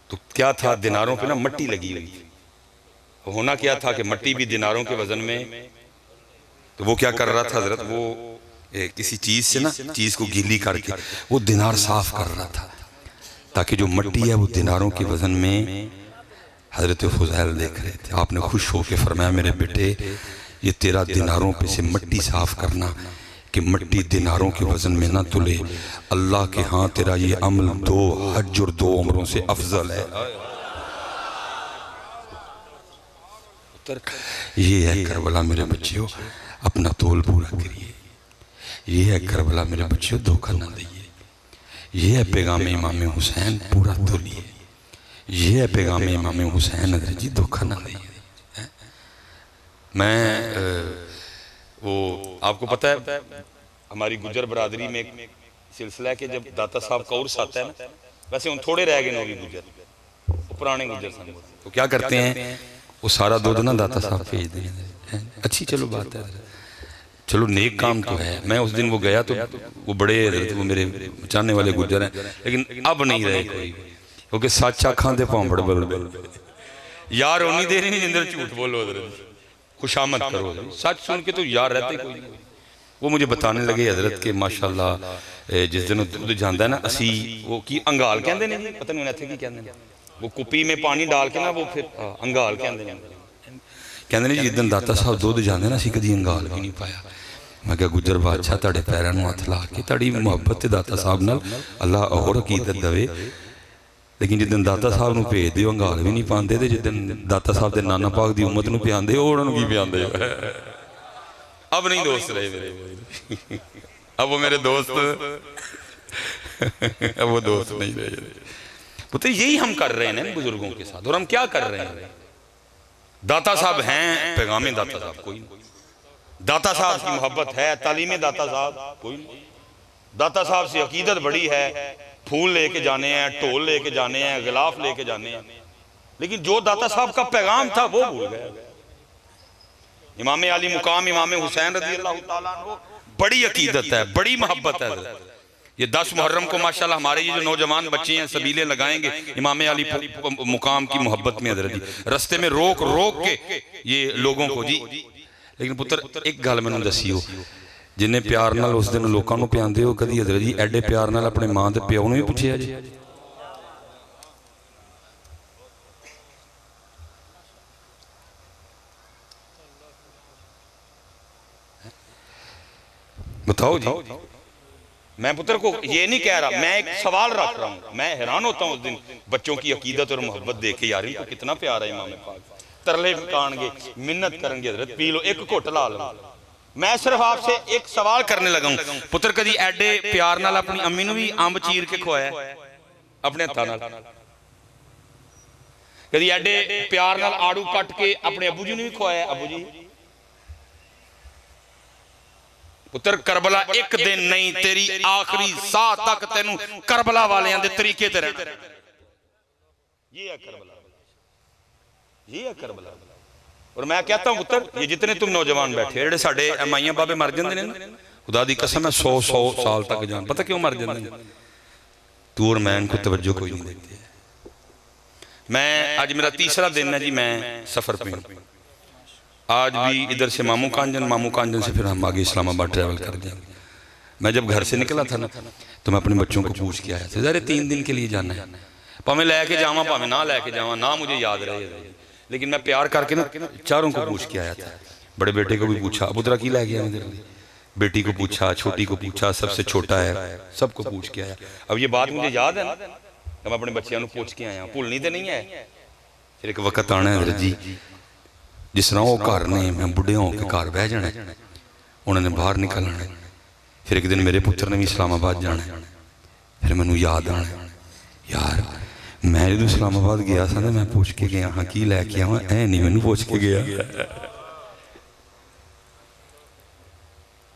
तो क्या था दिनारों पे ना मट्टी लगी हुई थी। होना क्या था कि मट्टी भी दिनारों के वजन में, तो वो क्या कर रहा था हजरत, वो किसी चीज से ना चीज को गीली करके वो दिनार साफ कर रहा था, ताकि जो मट्टी है वो दिनारों के वजन में। हजरत फुज़ैल देख रहे थे, आपने खुश होकर फरमाया मेरे बेटे ये तेरा दिनारों पे से मट्टी साफ करना कि मट्टी दिनारों के वजन में ना तुले, अल्लाह के हाँ तेरा ये अमल 2 हज और 2 उम्रों से अफजल है। ये है करबला मेरे बच्चियों, अपना तोल पूरा करिए। ये है करबला मेरे बच्चियों, धोखा ना दीजिए। ये है पैगाम इमाम हुसैन, पूरा तोलिए। ये है पैगाम इमाम हुसैन, अदर जी धोखा ना दीजिए। मैं वो आपको पता है हमारी गुज्जर बरादरी में एक सिलसिला है कि जब दाता साहब का उर्स आता है ना, वैसे हम थोड़े रह गए नौवीं गुज्जर, वो पुराने गुज्जर सन, तो क्या करते हैं वो सारा दूध ना दाता साहब भेज देंगे। अच्छी चलो बात है, चलो नेक काम तो है। मैं उस दिन वो गया तो वो बड़े वो मेरे चाहने वाले गुज्जर हैं, लेकिन अब नहीं रहे कोई, क्योंकि सच आखां दे पांवड़ बल यार उन्हीं देर नहीं जिंदर झूठ बोलो, खुशामद करो, सच सुन के तो यार रहते कोई नहीं। वो मुझे बताने लगे हजरत के माशाल्लाह जिस दिन दूध जाता है ना, असी वो की अंगाल कहते हैं, पता नहीं इतने की कहते हैं, वो कुपी में पानी डाल के ना वो फिर अंगाल कहते हैं, कहते हैं जी जिस दिन दाता साहब दूध जाते ना, असी कभी अंगाल भी नहीं पाया। मैं क्या गुजर बादशाह तेरे पैरों में हथ ला के तेरी मुहब्बत दाता साहब नाल अल्लाह और अकीदत दवे, लेकिन जिस दिन दाता साहब को भेज दो अंगाल भी नहीं पाते, तो जिस दिन दाता साहब के नाना पाक की उम्मत को पियादे उन्होंने की पियादे। अब नहीं दोस्त रहे मेरे, अब वो मेरे दोस्त, अब वो दोस्त नहीं रहे। तो यही हम कर रहे हैं बुजुर्गों के साथ, और हम क्या कर रहे हैं? दाता साहब हैं, पैगामे दाता साहब कोई नहीं, दाता साहब की मोहब्बत है, तालीमे दाता साहब कोई नहीं, दाता साहब से अकीदत बड़ी है, फूल लेके जाने हैं, ढोल लेके जाने हैं, गिलाफ लेके जाने हैं, लेकिन जो दाता साहब का पैगाम था वो भूल गया। इमाम अली मुकाम इमाम हुसैन रज़ी अल्लाह ताला अन्हु बड़ी अकीदत है, बड़ी मोहब्बत है। ये 10 मुहर्रम को माशाल्लाह हमारे ये जो नौजवान बच्चे हैं सबीले लगाएंगे इमाम अली मुकाम की मोहब्बत में हजरत जी, रस्ते में रोक रोक के ये लोगों को जी। लेकिन पुत्र एक गल मैनूं दसियो, जिन्हें प्यार नाल उस दिन लोगों को पियादे हो, कभी हजरत जी एडे प्यार नाल अपने मां ते प्यो नूं भी पुछिया जी? बताओ जी। मैं पुत्र को ये नहीं कह रहा, मैं एक सवाल रख रहा हूं, मैं हैरान होता हूं उस दिन बच्चों की अकीदत और मोहब्बत देख के, यार इनको कितना प्यार है इमाम पाक, तरले कानगे, मिन्नत करेंगे, हजरत पी लो एक घुट ला लो। मैं सिर्फ आपसे एक सवाल करने लगा हूं, पुत्र कभी एडे प्यार नाल अपनी अम्मी नूं भी अंब चीर के खुआया अपने हत्थां नाल? कभी एडे प्यार नाल आड़ू कट के अपने अबू जी नूं भी खुआया? अबू जी पुत्र करबला एक दिन नहीं, तेरी आखिरी साह तक तेनू करबला वाले दे तरीके ते रहना। ये है करबला, ये है करबला। और मैं कहता हूं पुत्र, ये जितने तुम नौजवान बैठे जेडे साडे माइयां बाबे मर जांदे ने, खुदा दी कसम है 100 साल तक जान, पता क्यों मर जांदे? तू और मैं इनको तवज्जो कोई नहीं देते। मैं आज मेरा तीसरा दिन है जी, मैं सफर पे हूं। आज भी इधर से मामू कांजन से फिर हम आगे इस्लामाबाद ट्रैवल कर जाएंगे। मैं जब घर से निकला था ना, तो मैं अपने बच्चों को पूछ के आया था, अरे 3 दिन के लिए जाना है, भावें लैके जावा भावें ना लैके जावा, ना मुझे याद रहे, लेकिन मैं प्यार करके ना चारों को पूछ के आया था। बड़े बेटे को भी पूछा, पुत्रा की लै गया मेरे लिए, बेटी को पूछा, छोटी को पूछा, सबसे छोटा है, सबको पूछ के आया। अब ये बात मुझे याद है ना, तो मैं अपने बच्चों को पूछ के आया, भूलनी तो नहीं है। फिर एक वक्त आना है जी, जिस तरह वो घर ने, मैं बुढ़े होकर घर बह जाना, उन्होंने बाहर निकलना। फिर एक दिन मेरे पुत्र ने भी इस्लामाबाद जाना, फिर मैनू याद आना, यार मैं जो इस्लामाबाद गया था ना, मैं पूछ के गया हाँ की लैके आवा, ऐ नहीं मैनू पूछ के गया,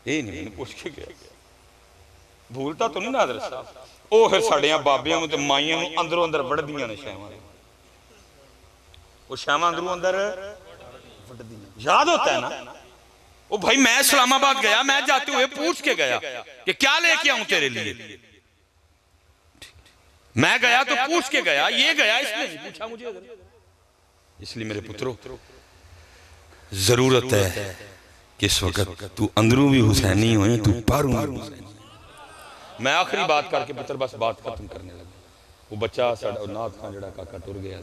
ये नहीं मैनू पूछ के गया। भूलता तो नहीं ना हज़रत साहब, वो फिर साड़ियां बाबियां नूं ते माइयां नूं अंदरों अंदर वढ़दियां ने शैवां, वो शैवां अंदरों अंदर याद होता है ना। वो भाई मैं इस्लामाबाद गया, मैं जाते हुए पूछ के गया कि क्या लेके आऊं तेरे लिए, मैं गया तो पूछ के गया, ये गया इसने नहीं पूछा मुझे। इसलिए मेरे पुत्रों जरूरत है कि इस वक्त तू अंदरों भी हुसैनी हो, तू बाहरों भी हुसैनी। मैं आखिरी बात करके पुत्र बस बात खत्म करने लगा। वो बच्चा नाथ खान जड़ा काका टुर गया,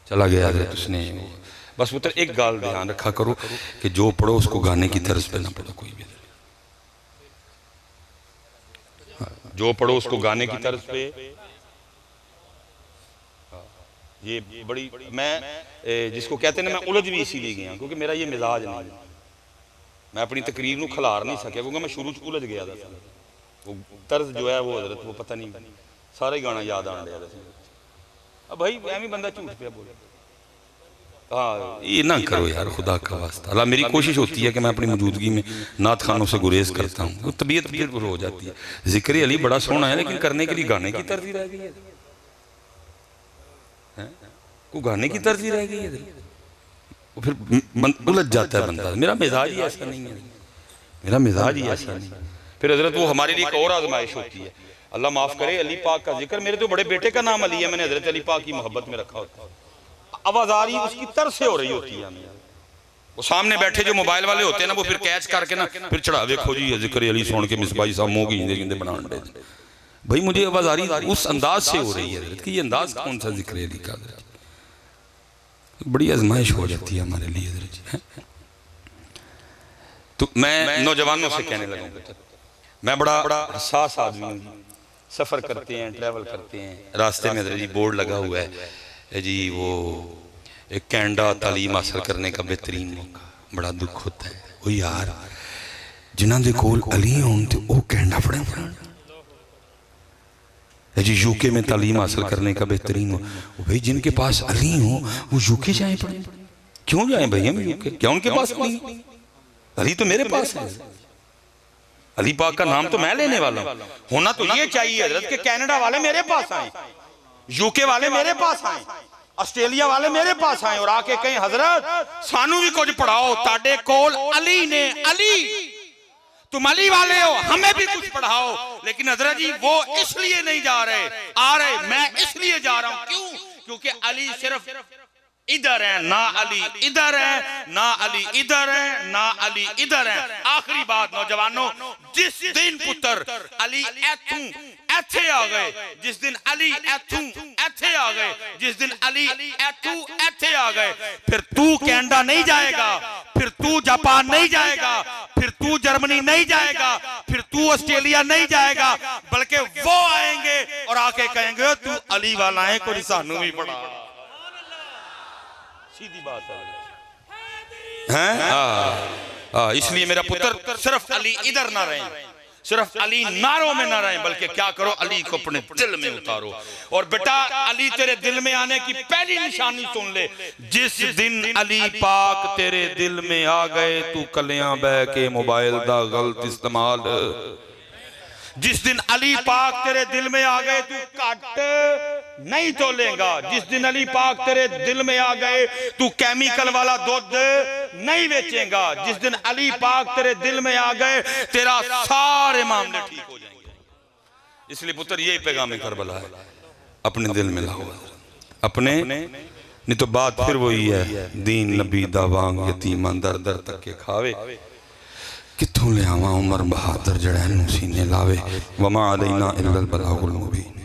चला गया, उसने बस पुत्र एक गाल ध्यान रखा करो कि जो पढ़ो उसको गाने की तर्ज पे ना पढ़ो, कोई भी जो पढ़ो उसको गाने की तर्ज पे। ये बड़ी मैं जिसको कहते हैं ना, मैं उलझ भी इसीलिए गया क्योंकि मेरा ये मिजाज नहीं है, मैं अपनी तकरीर को खिलार नहीं सकिया क्योंकि मैं शुरू उलझ गया था। वो तर्ज जो है वो हजरत वो पता नहीं सारा ही गाना याद आने लगा। अब भाई एवं बंदा झूठ पे बोले, हाँ ये ना करो यार खुदा का वास्ता। अल्लाह मेरी कोशिश होती है कि मैं अपनी मौजूदगी में नात खानों से गुरेज करता हूँ, तबीयत हो जाती है। जिक्र अली बड़ा सोना है लेकिन करने के लिए गाने की तरजीह रह गई है, को गाने की तरजीह रह गई है, फिर उलझ जाता है बंदा। मेरा मिजाज ही ऐसा नहीं है, मेरा मिजाज ही ऐसा नहीं। फिर हजरत वो हमारे लिए एक और आजमाइश होती है। अल्लाह माफ करे, अली पाक का जिक्र, मेरे तो बड़े बेटे का नाम अली है, मैंने हजरत अली पाक की मोहब्बत में रखा होता है। आवाजारी उसकी तरफ से हो रही होती है, वो सामने बैठे जो मोबाइल वाले होते हैं ना, वो फिर कैच करके ना फिर चढ़ा देखो जी जिक्र अली सुन के मिसबाई साहब मोह की जिंदे जिंदे बना दे। भाई मुझे आवाजारी उस अंदाज से हो रही है कि ये अंदाज कौन सा जिक्र अली का, बड़ी आजमाइश हो जाती है हमारे लिए। तो मैं नौजवानों से कहने लगा, मैं बड़ा हसास आदमी हूँ। सफ़र करते हैं, ट्रैवल करते हैं, रास्ते में जी बोर्ड लगा हुआ है जी वो एक कैनेडा तालीम हासिल करने का बेहतरीन मौका। बड़ा दुख होता है वो यार जिन्होंने कोल अली होन ते वो कैनेडा पढ़े जी, यूके में तालीम हासिल करने का बेहतरीन हो। भाई जिनके पास अली हो वो यूके जाए पढ़े, क्यों जाए भाई हम यूके? क्या उनके पास अली? अली तो मेरे पास है, अली पाक का नाम तो मैं लेने वाला हूं। होना तो ये चाहिए हजरत के कैनेडा वाले मेरे पास आए, यूके वाले मेरे पास आए, ऑस्ट्रेलिया वाले मेरे पास आए और आके कहें हजरत सानू भी कुछ पढ़ाओ, ताडे कोल अली ने, अली तुम अली वाले हो, हमें भी कुछ पढ़ाओ। लेकिन हजरत जी वो इसलिए नहीं जा रहे, आ रहे मैं इसलिए जा रहा हूं। क्यों? क्योंकि अली सिर्फ इधर है, ना अली इधर है, ना अली इधर है, ना अली इधर है। आखिरी बात नौजवानों, जिस दिन पुत्र अली एथू एथे आ गए, जिस दिन अली एथू एथे आ गए, जिस दिन अली एथू एथे आ गए, फिर तू कनाडा नहीं जाएगा, फिर तू जापान नहीं जाएगा, फिर तू जर्मनी नहीं जाएगा, फिर तू ऑस्ट्रेलिया नहीं जाएगा, बल्कि वो आएंगे और आके कहेंगे तू अली वाला है, कोई सानू भी पढ़ा। सीधी बात है। इसलिए मेरा पुत्र सिर्फ अली इधर ना रहे, सिर्फ अली नारों में ना रहे, बल्कि क्या करो अली को अपने दिल में उतारो। और बेटा अली तेरे दिल में आने की पहली निशानी सुन ले, जिस दिन अली पाक तेरे दिल में आ गए तू कलियां बह के मोबाइल दा गलत इस्तेमाल। जिस दिन अली पाक तेरे दिल में आ गए तू कट नहीं तोलेगा, जिस दिन अली पाक तेरे दिल में आ गए तू केमिकल वाला दूध नहीं बेचेगा, जिस दिन अली पाक तेरे दिल में आ गए तेरा सारे मामले ठीक हो जाएंगे। इसलिए पुत्र यही पैगाम करबला है, अपने दिल में लाओ अपने, नहीं तो बात फिर वही है, दीन नबी दा वांग यतीमा दर दर तक के खावे, किथों ले आवा उमर बहादुर जड़ा सीने लावे। वमा अलैना इल्लल बलागुल मुबीन।